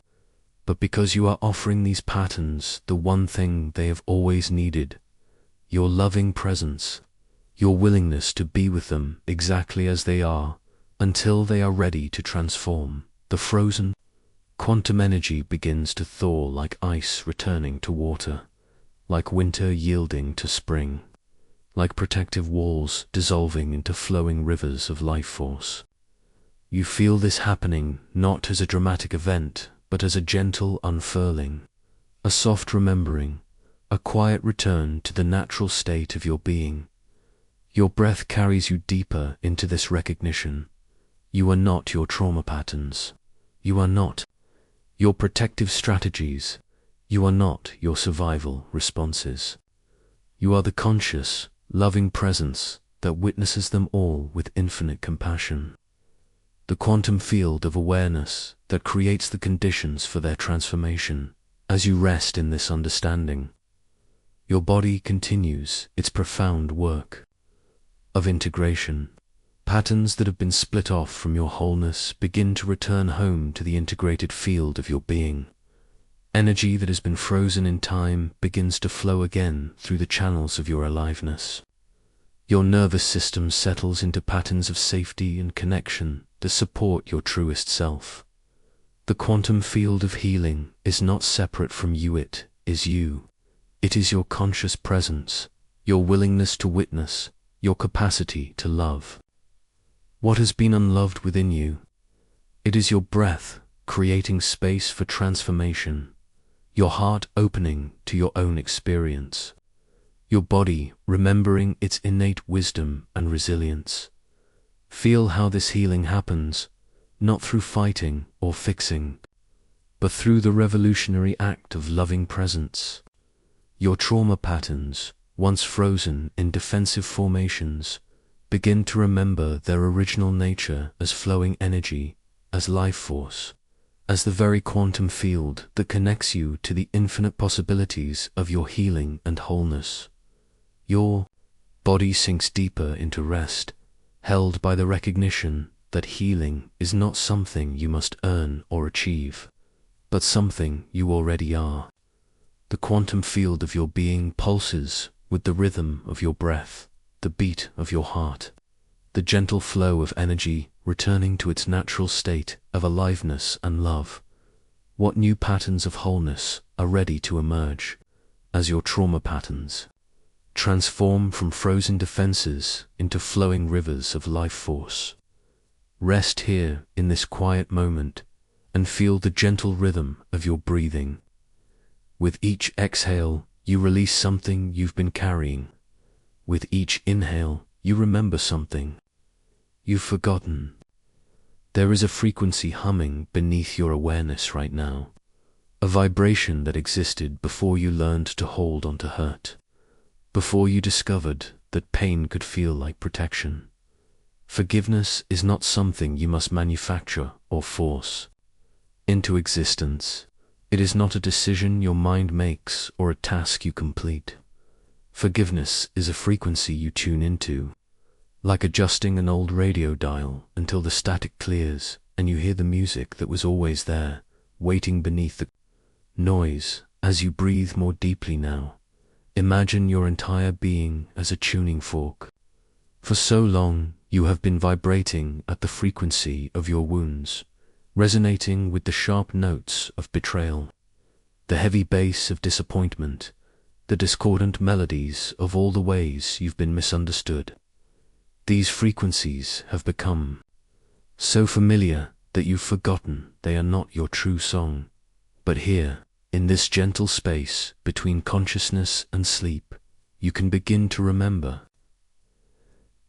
but because you are offering these patterns the one thing they have always needed: your loving presence, your willingness to be with them exactly as they are until they are ready to transform. The frozen quantum energy begins to thaw like ice returning to water, like winter yielding to spring, like protective walls dissolving into flowing rivers of life force. You feel this happening not as a dramatic event, but as a gentle unfurling, a soft remembering, a quiet return to the natural state of your being. Your breath carries you deeper into this recognition. You are not your trauma patterns. You are not your protective strategies. You are not your survival responses. You are the conscious, loving presence that witnesses them all with infinite compassion. The quantum field of awareness that creates the conditions for their transformation. As you rest in this understanding, your body continues its profound work of integration. Patterns that have been split off from your wholeness begin to return home to the integrated field of your being. Energy that has been frozen in time begins to flow again through the channels of your aliveness. Your nervous system settles into patterns of safety and connection that support your truest self. The quantum field of healing is not separate from you, it is you. It is your conscious presence, your willingness to witness, your capacity to love what has been unloved within you. It is your breath creating space for transformation, your heart opening to your own experience, your body remembering its innate wisdom and resilience. Feel how this healing happens, not through fighting or fixing, but through the revolutionary act of loving presence. Your trauma patterns, once frozen in defensive formations, begin to remember their original nature as flowing energy, as life force, as the very quantum field that connects you to the infinite possibilities of your healing and wholeness. Your body sinks deeper into rest, held by the recognition that healing is not something you must earn or achieve, but something you already are. The quantum field of your being pulses with the rhythm of your breath, the beat of your heart, the gentle flow of energy returning to its natural state of aliveness and love. What new patterns of wholeness are ready to emerge as your trauma patterns transform from frozen defenses into flowing rivers of life force? Rest here in this quiet moment and feel the gentle rhythm of your breathing. With each exhale, you release something you've been carrying. With each inhale, you remember something you've forgotten. There is a frequency humming beneath your awareness right now, a vibration that existed before you learned to hold onto hurt, before you discovered that pain could feel like protection. Forgiveness is not something you must manufacture or force into existence. It is not a decision your mind makes or a task you complete. Forgiveness is a frequency you tune into, like adjusting an old radio dial until the static clears and you hear the music that was always there, waiting beneath the noise. As you breathe more deeply now, imagine your entire being as a tuning fork. For so long, you have been vibrating at the frequency of your wounds, resonating with the sharp notes of betrayal, the heavy bass of disappointment, the discordant melodies of all the ways you've been misunderstood. These frequencies have become so familiar that you've forgotten they are not your true song. But here, in this gentle space between consciousness and sleep, you can begin to remember.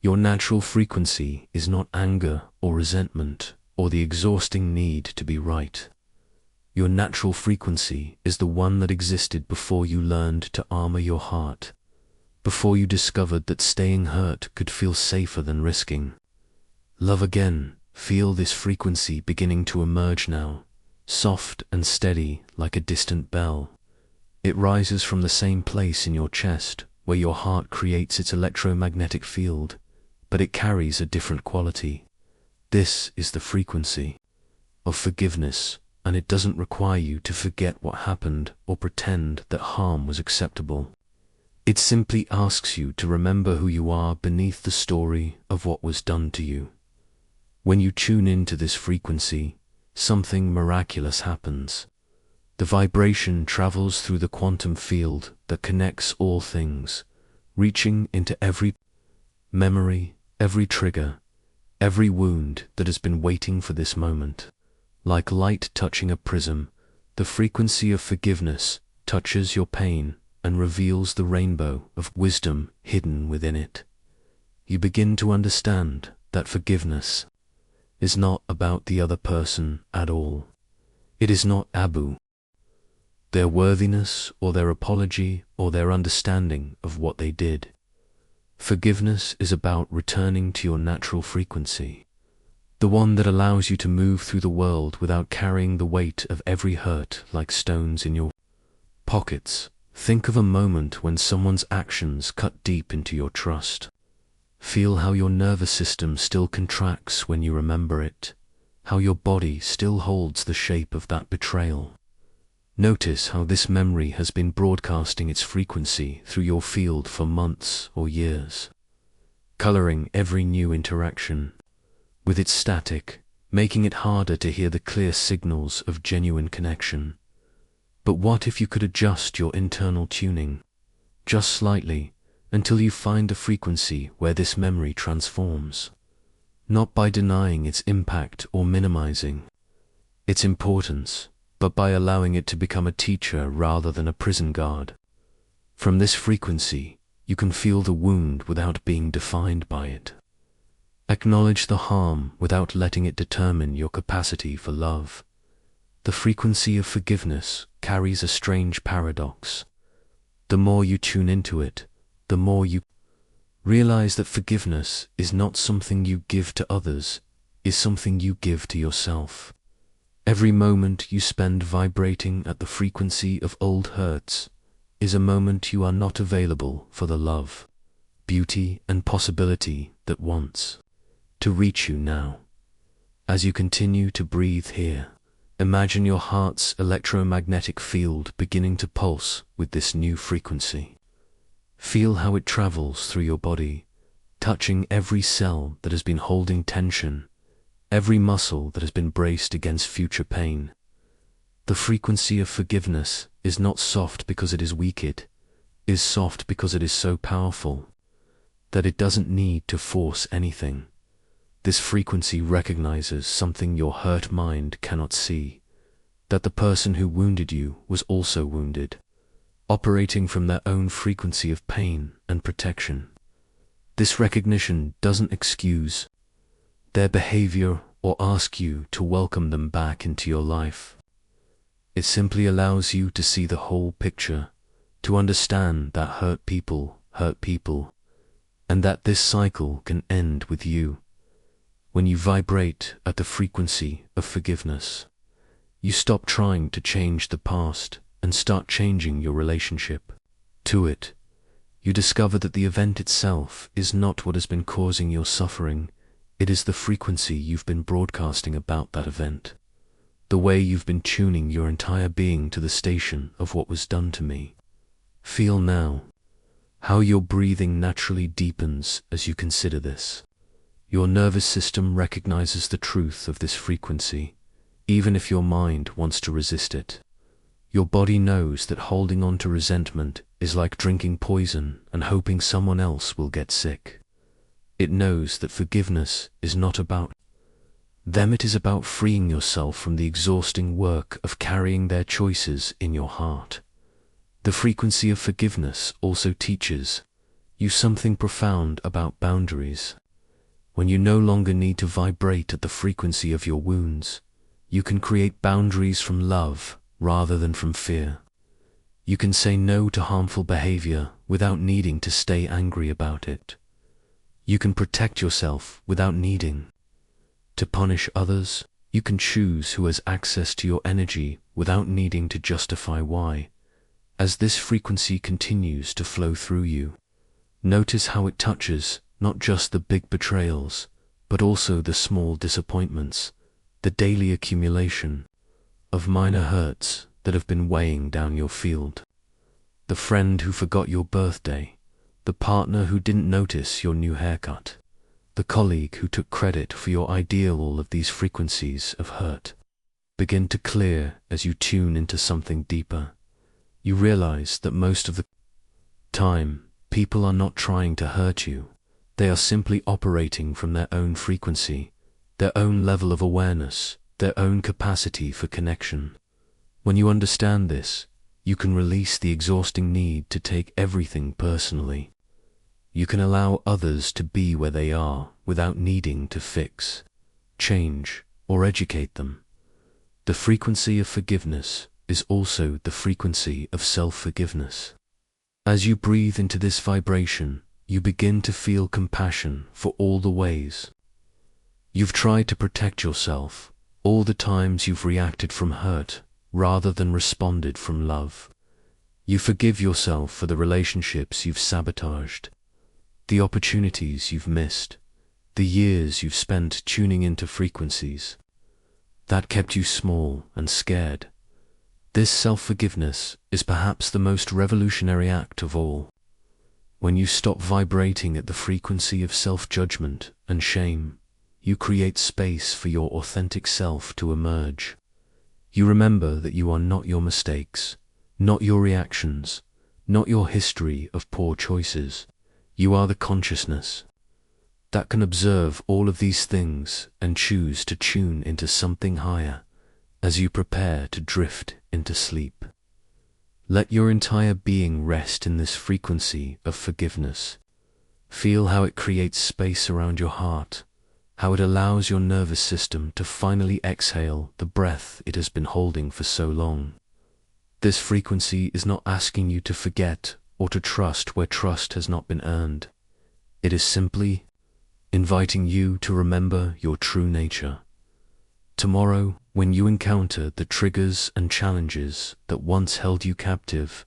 Your natural frequency is not anger or resentment or the exhausting need to be right. Your natural frequency is the one that existed before you learned to armor your heart, before you discovered that staying hurt could feel safer than risking. Love again. Feel this frequency beginning to emerge now, soft and steady like a distant bell. It rises from the same place in your chest where your heart creates its electromagnetic field, but it carries a different quality. This is the frequency of forgiveness, and it doesn't require you to forget what happened or pretend that harm was acceptable. It simply asks you to remember who you are beneath the story of what was done to you. When you tune into this frequency, something miraculous happens. The vibration travels through the quantum field that connects all things, reaching into every memory, every trigger, every wound that has been waiting for this moment. Like light touching a prism, the frequency of forgiveness touches your pain and reveals the rainbow of wisdom hidden within it. You begin to understand that forgiveness is not about the other person at all. It is not about their worthiness or their apology or their understanding of what they did. Forgiveness is about returning to your natural frequency, the one that allows you to move through the world without carrying the weight of every hurt like stones in your pockets. Think of a moment when someone's actions cut deep into your trust. Feel how your nervous system still contracts when you remember it, how your body still holds the shape of that betrayal. Notice how this memory has been broadcasting its frequency through your field for months or years, coloring every new interaction with its static, making it harder to hear the clear signals of genuine connection. But what if you could adjust your internal tuning, just slightly, until you find a frequency where this memory transforms, not by denying its impact or minimizing its importance, but by allowing it to become a teacher rather than a prison guard. From this frequency, you can feel the wound without being defined by it. Acknowledge the harm without letting it determine your capacity for love. The frequency of forgiveness carries a strange paradox. The more you tune into it, the more you realize that forgiveness is not something you give to others, is something you give to yourself. Every moment you spend vibrating at the frequency of old hurts is a moment you are not available for the love, beauty, and possibility that wants to reach you now. As you continue to breathe here, imagine your heart's electromagnetic field beginning to pulse with this new frequency. Feel how it travels through your body, touching every cell that has been holding tension, every muscle that has been braced against future pain. The frequency of forgiveness is not soft because it is weak, it is soft because it is so powerful that it doesn't need to force anything. This frequency recognizes something your hurt mind cannot see, that the person who wounded you was also wounded, operating from their own frequency of pain and protection. This recognition doesn't excuse their behavior or ask you to welcome them back into your life. It simply allows you to see the whole picture, to understand that hurt people, and that this cycle can end with you. When you vibrate at the frequency of forgiveness, you stop trying to change the past and start changing your relationship to it. You discover that the event itself is not what has been causing your suffering. It is the frequency you've been broadcasting about that event, the way you've been tuning your entire being to the station of what was done to me. Feel now how your breathing naturally deepens as you consider this. Your nervous system recognizes the truth of this frequency, even if your mind wants to resist it. Your body knows that holding on to resentment is like drinking poison and hoping someone else will get sick. It knows that forgiveness is not about them, it is about freeing yourself from the exhausting work of carrying their choices in your heart. The frequency of forgiveness also teaches you something profound about boundaries. When you no longer need to vibrate at the frequency of your wounds, you can create boundaries from love rather than from fear. You can say no to harmful behavior without needing to stay angry about it. You can protect yourself without needing to punish others. You can choose who has access to your energy without needing to justify why. As this frequency continues to flow through you, notice how it touches not just the big betrayals, but also the small disappointments, the daily accumulation of minor hurts that have been weighing down your field. The friend who forgot your birthday, the partner who didn't notice your new haircut, the colleague who took credit for your ideal. All of these frequencies of hurt begin to clear as you tune into something deeper. You realize that most of the time, people are not trying to hurt you. They are simply operating from their own frequency, their own level of awareness, their own capacity for connection. When you understand this, you can release the exhausting need to take everything personally. You can allow others to be where they are without needing to fix, change, or educate them. The frequency of forgiveness is also the frequency of self-forgiveness. As you breathe into this vibration, you begin to feel compassion for all the ways you've tried to protect yourself, all the times you've reacted from hurt rather than responded from love. You forgive yourself for the relationships you've sabotaged, the opportunities you've missed, the years you've spent tuning into frequencies that kept you small and scared. This self-forgiveness is perhaps the most revolutionary act of all. When you stop vibrating at the frequency of self-judgment and shame, you create space for your authentic self to emerge. You remember that you are not your mistakes, not your reactions, not your history of poor choices. You are the consciousness that can observe all of these things and choose to tune into something higher as you prepare to drift into sleep. Let your entire being rest in this frequency of forgiveness. Feel how it creates space around your heart, how it allows your nervous system to finally exhale the breath it has been holding for so long. This frequency is not asking you to forget or to trust where trust has not been earned. It is simply inviting you to remember your true nature. Tomorrow, when you encounter the triggers and challenges that once held you captive,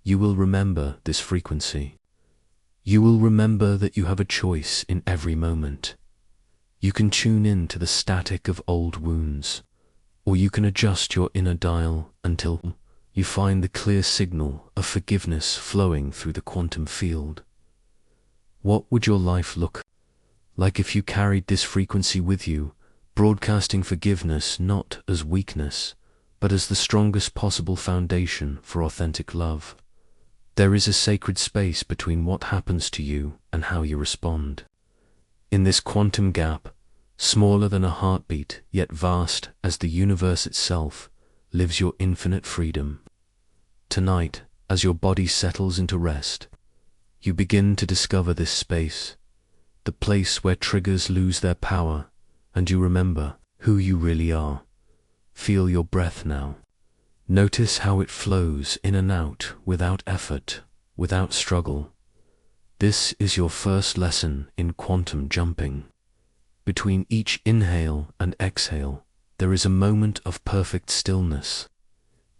you will remember this frequency. You will remember that you have a choice in every moment. You can tune in to the static of old wounds, or you can adjust your inner dial until you find the clear signal of forgiveness flowing through the quantum field. What would your life look like if you carried this frequency with you, broadcasting forgiveness not as weakness, but as the strongest possible foundation for authentic love? There is a sacred space between what happens to you and how you respond. In this quantum gap, smaller than a heartbeat, yet vast as the universe itself, lives your infinite freedom. Tonight, as your body settles into rest, you begin to discover this space, the place where triggers lose their power, and you remember who you really are. Feel your breath now. Notice how it flows in and out without effort, without struggle. This is your first lesson in quantum jumping. Between each inhale and exhale, there is a moment of perfect stillness.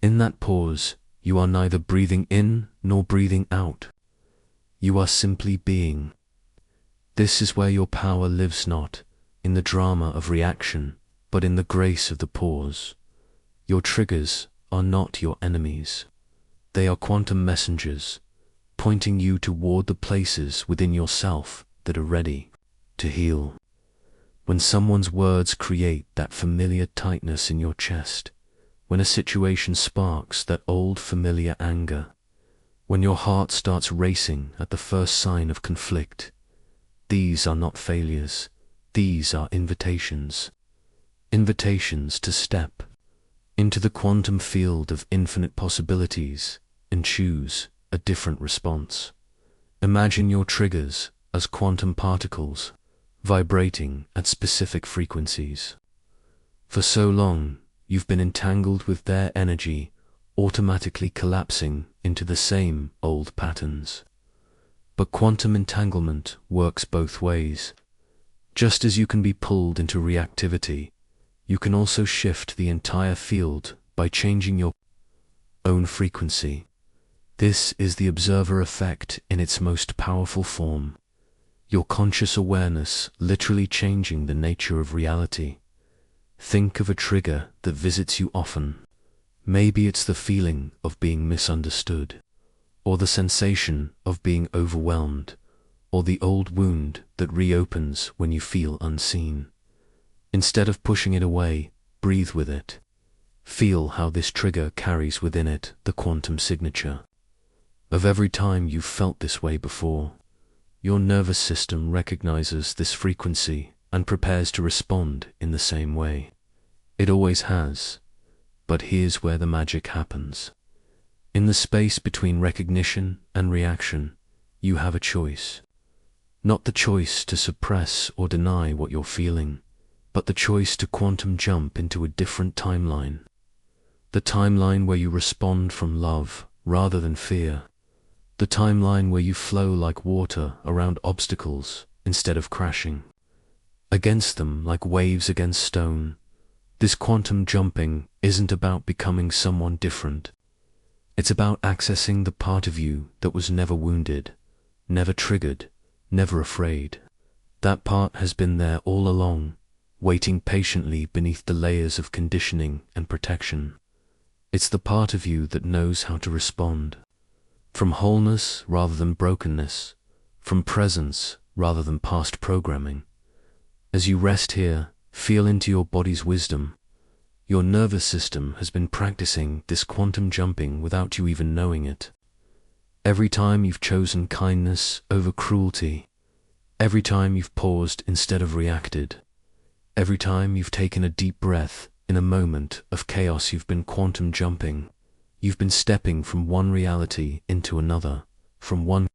In that pause, you are neither breathing in nor breathing out. You are simply being. This is where your power lives, not in the drama of reaction, but in the grace of the pause. Your triggers are not your enemies. They are quantum messengers, pointing you toward the places within yourself that are ready to heal. When someone's words create that familiar tightness in your chest, when a situation sparks that old familiar anger, when your heart starts racing at the first sign of conflict, these are not failures. These are invitations. Invitations to step into the quantum field of infinite possibilities and choose a different response. Imagine your triggers as quantum particles vibrating at specific frequencies. For so long, you've been entangled with their energy, automatically collapsing into the same old patterns. But quantum entanglement works both ways. Just as you can be pulled into reactivity, you can also shift the entire field by changing your own frequency. This is the observer effect in its most powerful form. Your conscious awareness literally changing the nature of reality. Think of a trigger that visits you often. Maybe it's the feeling of being misunderstood, or the sensation of being overwhelmed, or the old wound that reopens when you feel unseen. Instead of pushing it away, breathe with it. Feel how this trigger carries within it the quantum signature of every time you've felt this way before. Your nervous system recognizes this frequency and prepares to respond in the same way. It always has. But here's where the magic happens. In the space between recognition and reaction, you have a choice. Not the choice to suppress or deny what you're feeling, but the choice to quantum jump into a different timeline. The timeline where you respond from love rather than fear. The timeline where you flow like water around obstacles instead of crashing against them like waves against stone. This quantum jumping isn't about becoming someone different. It's about accessing the part of you that was never wounded, never triggered, never afraid. That part has been there all along, waiting patiently beneath the layers of conditioning and protection. It's the part of you that knows how to respond. From wholeness rather than brokenness, from presence rather than past programming. As you rest here, feel into your body's wisdom. Your nervous system has been practicing this quantum jumping without you even knowing it. Every time you've chosen kindness over cruelty, every time you've paused instead of reacted, every time you've taken a deep breath in a moment of chaos, you've been quantum jumping. You've been stepping from one reality into another, from one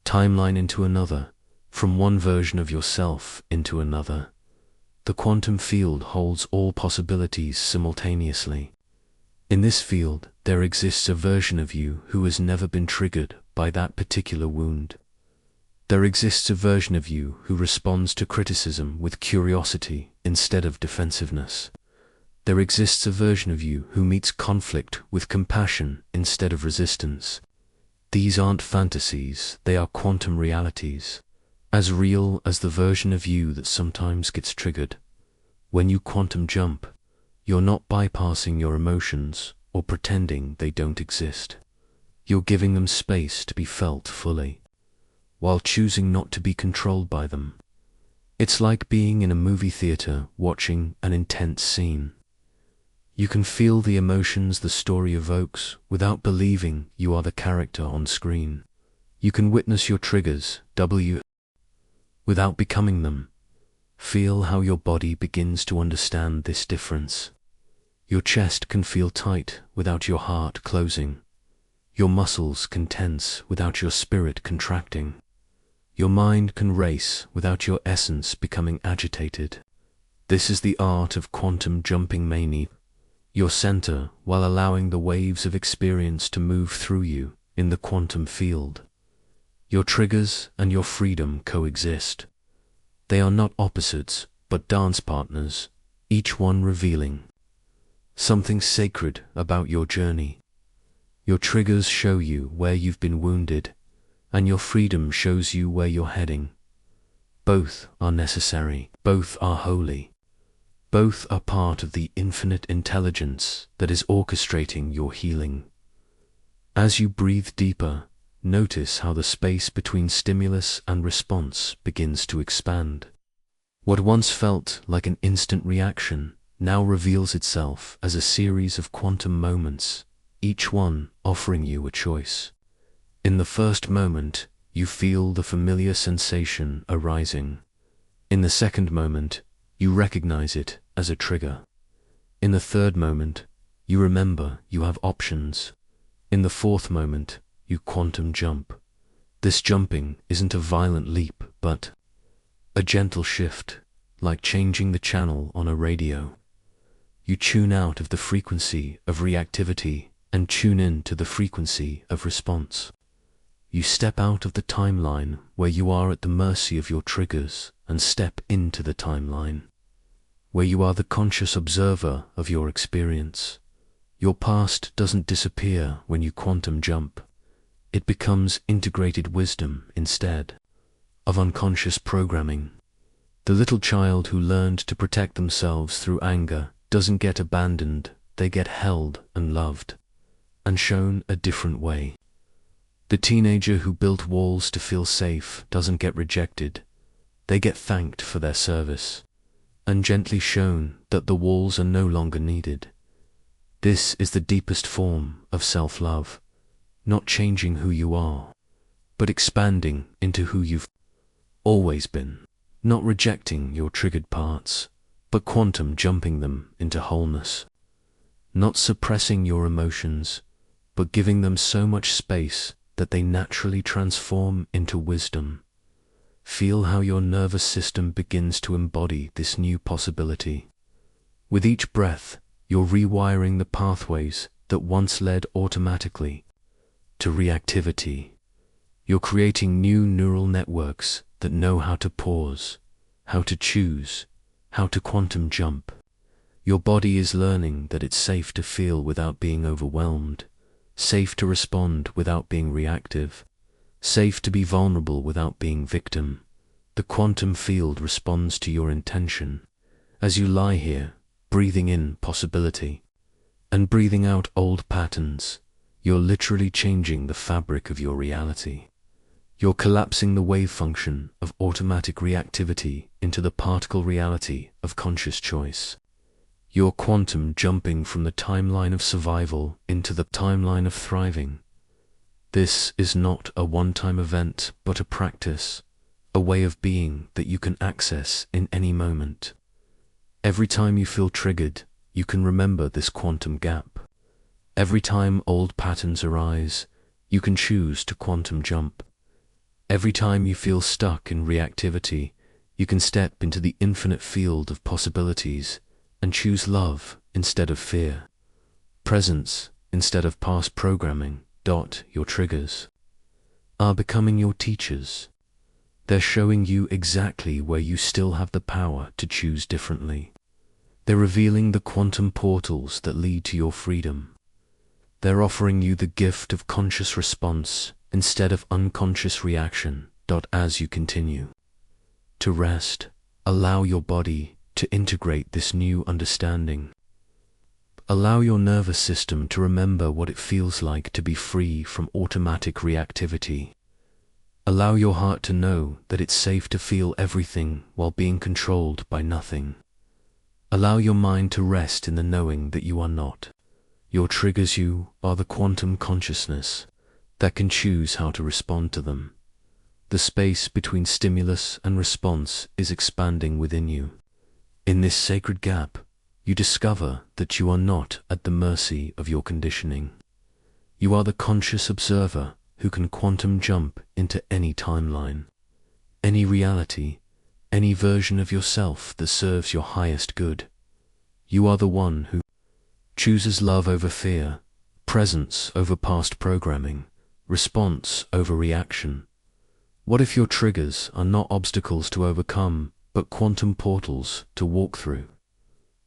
timeline into another, from one version of yourself into another. The quantum field holds all possibilities simultaneously. In this field, there exists a version of you who has never been triggered by that particular wound. There exists a version of you who responds to criticism with curiosity instead of defensiveness. There exists a version of you who meets conflict with compassion instead of resistance. These aren't fantasies, they are quantum realities, as real as the version of you that sometimes gets triggered. When you quantum jump, you're not bypassing your emotions or pretending they don't exist. You're giving them space to be felt fully, while choosing not to be controlled by them. It's like being in a movie theater watching an intense scene. You can feel the emotions the story evokes without believing you are the character on screen. You can witness your triggers, without becoming them. Feel how your body begins to understand this difference. Your chest can feel tight without your heart closing. Your muscles can tense without your spirit contracting. Your mind can race without your essence becoming agitated. This is the art of quantum jumping mania. Your center while allowing the waves of experience to move through you in the quantum field. Your triggers and your freedom coexist. They are not opposites, but dance partners, each one revealing something sacred about your journey. Your triggers show you where you've been wounded, and your freedom shows you where you're heading. Both are necessary, both are holy. Both are part of the infinite intelligence that is orchestrating your healing. As you breathe deeper, notice how the space between stimulus and response begins to expand. What once felt like an instant reaction now reveals itself as a series of quantum moments, each one offering you a choice. In the first moment, you feel the familiar sensation arising. In the second moment, you recognize it as a trigger. In the third moment, you remember you have options. In the fourth moment, you quantum jump. This jumping isn't a violent leap, but a gentle shift, like changing the channel on a radio. You tune out of the frequency of reactivity and tune in to the frequency of response. You step out of the timeline where you are at the mercy of your triggers and step into the timeline where you are the conscious observer of your experience. Your past doesn't disappear when you quantum jump. it becomes integrated wisdom instead of unconscious programming. The little child who learned to protect themselves through anger doesn't get abandoned, they get held and loved, and shown a different way. The teenager who built walls to feel safe doesn't get rejected, they get thanked for their service, and gently shown that the walls are no longer needed. This is the deepest form of self-love, not changing who you are, but expanding into who you've always been. Not rejecting your triggered parts, but quantum jumping them into wholeness. Not suppressing your emotions, but giving them so much space that they naturally transform into wisdom. Feel how your nervous system begins to embody this new possibility. With each breath, you're rewiring the pathways that once led automatically to reactivity. You're creating new neural networks that know how to pause, how to choose, how to quantum jump. Your body is learning that it's safe to feel without being overwhelmed, safe to respond without being reactive, safe to be vulnerable without being victim. The quantum field responds to your intention. As you lie here, breathing in possibility and breathing out old patterns, you're literally changing the fabric of your reality. You're collapsing the wave function of automatic reactivity into the particle reality of conscious choice. You're quantum jumping from the timeline of survival into the timeline of thriving. This is not a one-time event, but a practice, a way of being that you can access in any moment. Every time you feel triggered, you can remember this quantum gap. Every time old patterns arise, you can choose to quantum jump. Every time you feel stuck in reactivity, you can step into the infinite field of possibilities and choose love instead of fear, presence instead of past programming. Your triggers are becoming your teachers. They're showing you exactly where you still have the power to choose differently. They're revealing the quantum portals that lead to your freedom. They're offering you the gift of conscious response instead of unconscious reaction. As you continue to rest, allow your body to integrate this new understanding. Allow your nervous system to remember what it feels like to be free from automatic reactivity. Allow your heart to know that it's safe to feel everything while being controlled by nothing. Allow your mind to rest in the knowing that you are not. Your triggers, you are the quantum consciousness that can choose how to respond to them. The space between stimulus and response is expanding within you. In this sacred gap, you discover that you are not at the mercy of your conditioning. You are the conscious observer who can quantum jump into any timeline, any reality, any version of yourself that serves your highest good. You are the one who chooses love over fear, presence over past programming, response over reaction. What if your triggers are not obstacles to overcome, but quantum portals to walk through?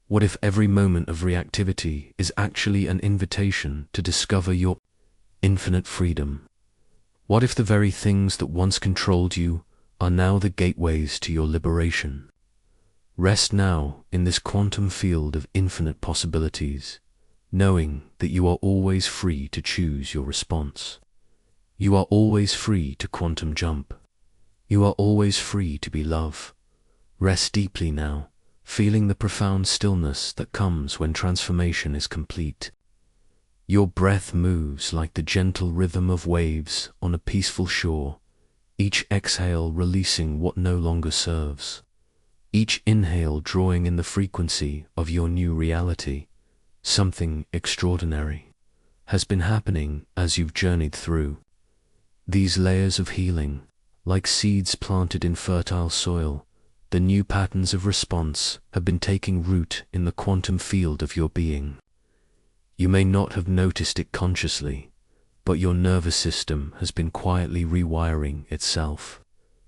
What if every moment of reactivity is actually an invitation to discover your infinite freedom? What if the very things that once controlled you are now the gateways to your liberation? Rest now in this quantum field of infinite possibilities, knowing that you are always free to choose your response. You are always free to quantum jump. You are always free to be love. Rest deeply now, feeling the profound stillness that comes when transformation is complete. Your breath moves like the gentle rhythm of waves on a peaceful shore, each exhale releasing what no longer serves. Each inhale drawing in the frequency of your new reality. Something extraordinary has been happening as you've journeyed through. These layers of healing, like seeds planted in fertile soil, the new patterns of response have been taking root in the quantum field of your being. You may not have noticed it consciously, but your nervous system has been quietly rewiring itself,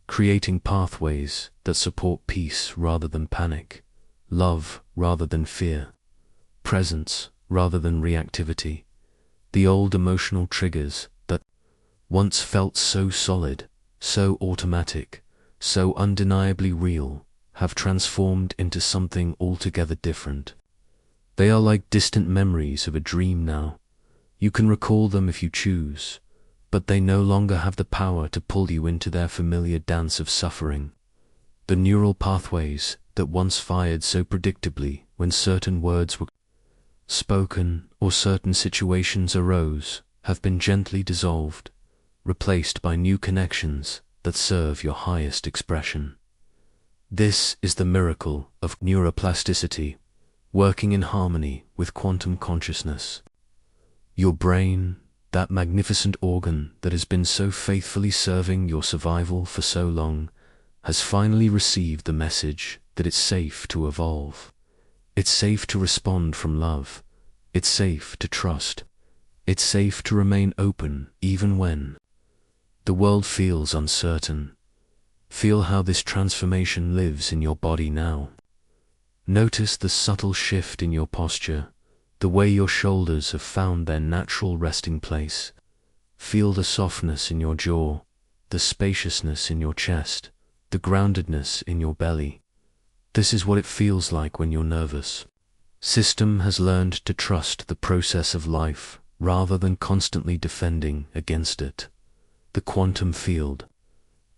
creating pathways that support peace rather than panic, love rather than fear, presence rather than reactivity. The old emotional triggers that once felt so solid, so automatic, so undeniably real, have transformed into something altogether different. They are like distant memories of a dream now. You can recall them if you choose, but they no longer have the power to pull you into their familiar dance of suffering. The neural pathways that once fired so predictably when certain words were spoken or certain situations arose have been gently dissolved, replaced by new connections that serve your highest expression. This is the miracle of neuroplasticity, working in harmony with quantum consciousness. Your brain, that magnificent organ that has been so faithfully serving your survival for so long, has finally received the message that it's safe to evolve. It's safe to respond from love. It's safe to trust. It's safe to remain open even when the world feels uncertain. Feel how this transformation lives in your body now. Notice the subtle shift in your posture, the way your shoulders have found their natural resting place. Feel the softness in your jaw, the spaciousness in your chest, the groundedness in your belly. This is what it feels like when your nervous system has learned to trust the process of life rather than constantly defending against it. The quantum field,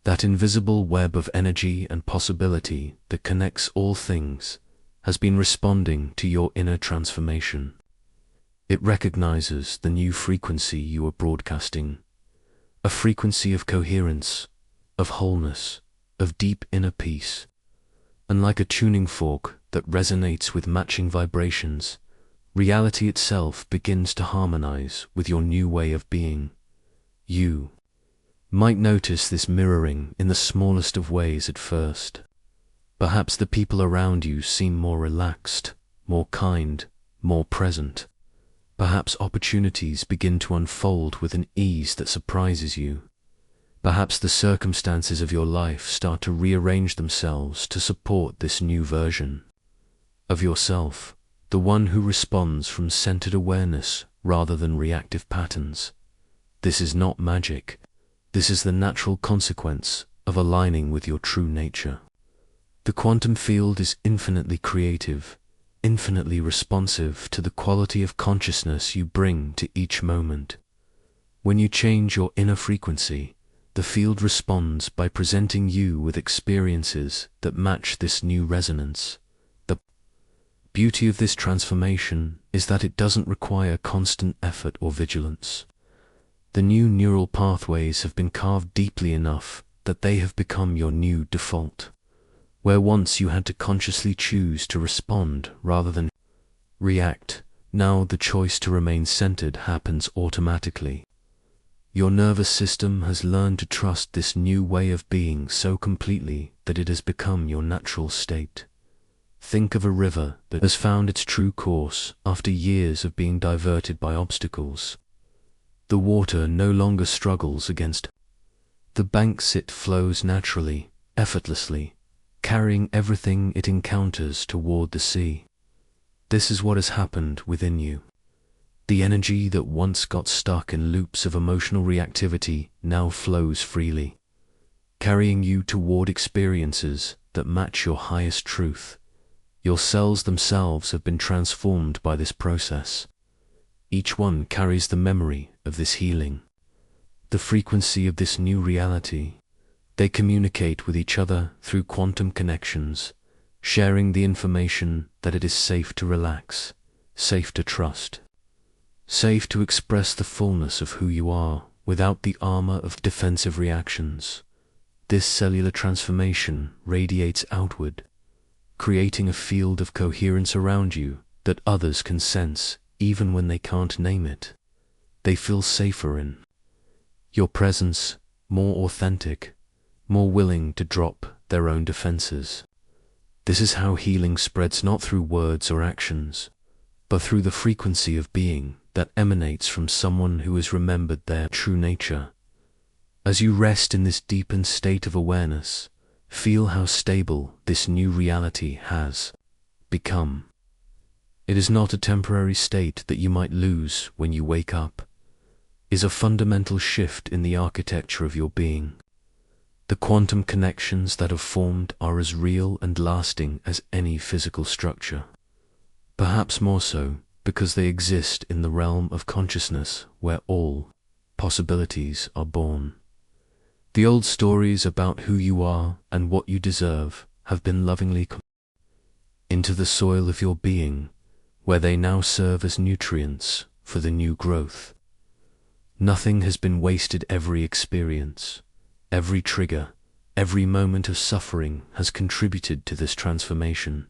that invisible web of energy and possibility that connects all things, has been responding to your inner transformation. It recognizes the new frequency you are broadcasting, a frequency of coherence, of wholeness, of deep inner peace. And like a tuning fork that resonates with matching vibrations, reality itself begins to harmonize with your new way of being. You might notice this mirroring in the smallest of ways at first. Perhaps the people around you seem more relaxed, more kind, more present. Perhaps opportunities begin to unfold with an ease that surprises you. Perhaps the circumstances of your life start to rearrange themselves to support this new version of yourself, the one who responds from centered awareness rather than reactive patterns. This is not magic. This is the natural consequence of aligning with your true nature. The quantum field is infinitely creative, infinitely responsive to the quality of consciousness you bring to each moment. When you change your inner frequency, the field responds by presenting you with experiences that match this new resonance. The beauty of this transformation is that it doesn't require constant effort or vigilance. The new neural pathways have been carved deeply enough that they have become your new default. Where once you had to consciously choose to respond rather than react, now the choice to remain centered happens automatically. Your nervous system has learned to trust this new way of being so completely that it has become your natural state. Think of a river that has found its true course after years of being diverted by obstacles. The water no longer struggles against the banks. It flows naturally, effortlessly, carrying everything it encounters toward the sea. This is what has happened within you. The energy that once got stuck in loops of emotional reactivity now flows freely, carrying you toward experiences that match your highest truth. Your cells themselves have been transformed by this process. Each one carries the memory of this healing, the frequency of this new reality. They communicate with each other through quantum connections, sharing the information that it is safe to relax, safe to trust, safe to express the fullness of who you are without the armor of defensive reactions. This cellular transformation radiates outward, creating a field of coherence around you that others can sense even when they can't name it. They feel safer in your presence, more authentic, more willing to drop their own defenses. This is how healing spreads, not through words or actions, but through the frequency of being that emanates from someone who has remembered their true nature. As you rest in this deepened state of awareness, feel how stable this new reality has become. It is not a temporary state that you might lose when you wake up. is a fundamental shift in the architecture of your being. The quantum connections that have formed are as real and lasting as any physical structure. Perhaps more so, because they exist in the realm of consciousness where all possibilities are born. The old stories about who you are and what you deserve have been lovingly into the soil of your being, where they now serve as nutrients for the new growth. Nothing has been wasted. Every experience, every trigger, every moment of suffering has contributed to this transformation.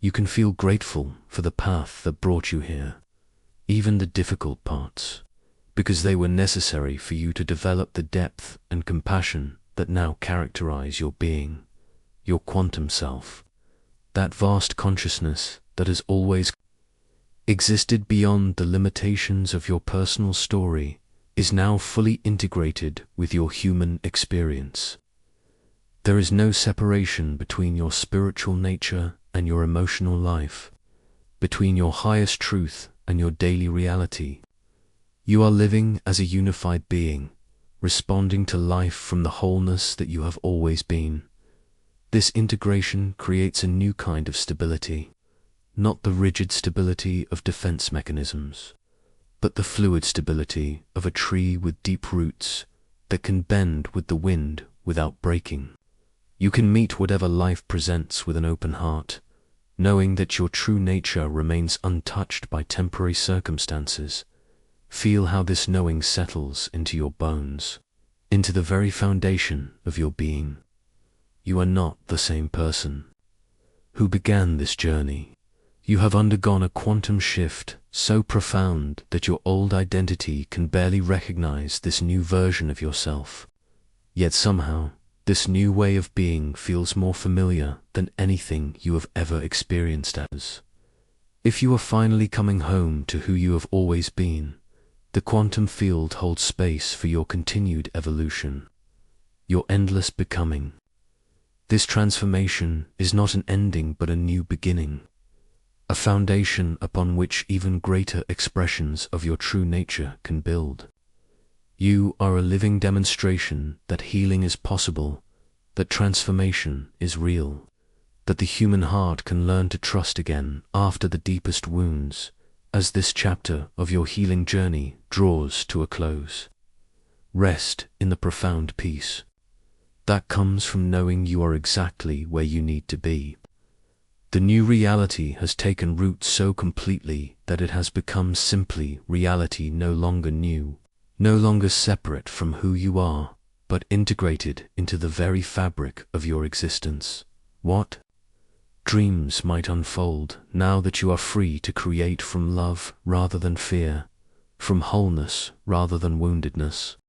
You can feel grateful for the path that brought you here, even the difficult parts, because they were necessary for you to develop the depth and compassion that now characterize your being, your quantum self, that vast consciousness that has always existed beyond the limitations of your personal story is now fully integrated with your human experience. There is no separation between your spiritual nature and your emotional life, between your highest truth and your daily reality. You are living as a unified being, responding to life from the wholeness that you have always been. This integration creates a new kind of stability, not the rigid stability of defense mechanisms, but the fluid stability of a tree with deep roots that can bend with the wind without breaking. You can meet whatever life presents with an open heart, knowing that your true nature remains untouched by temporary circumstances. Feel how this knowing settles into your bones, into the very foundation of your being. You are not the same person who began this journey. You have undergone a quantum shift so profound that your old identity can barely recognize this new version of yourself. Yet somehow, this new way of being feels more familiar than anything you have ever experienced as. If you are finally coming home to who you have always been, the quantum field holds space for your continued evolution, your endless becoming. This transformation is not an ending but a new beginning, a foundation upon which even greater expressions of your true nature can build. You are a living demonstration that healing is possible, that transformation is real, that the human heart can learn to trust again after the deepest wounds, as this chapter of your healing journey draws to a close. Rest in the profound peace that comes from knowing you are exactly where you need to be. The new reality has taken root so completely that it has become simply reality, no longer new, no longer separate from who you are, but integrated into the very fabric of your existence. What dreams might unfold now that you are free to create from love rather than fear, from wholeness rather than woundedness.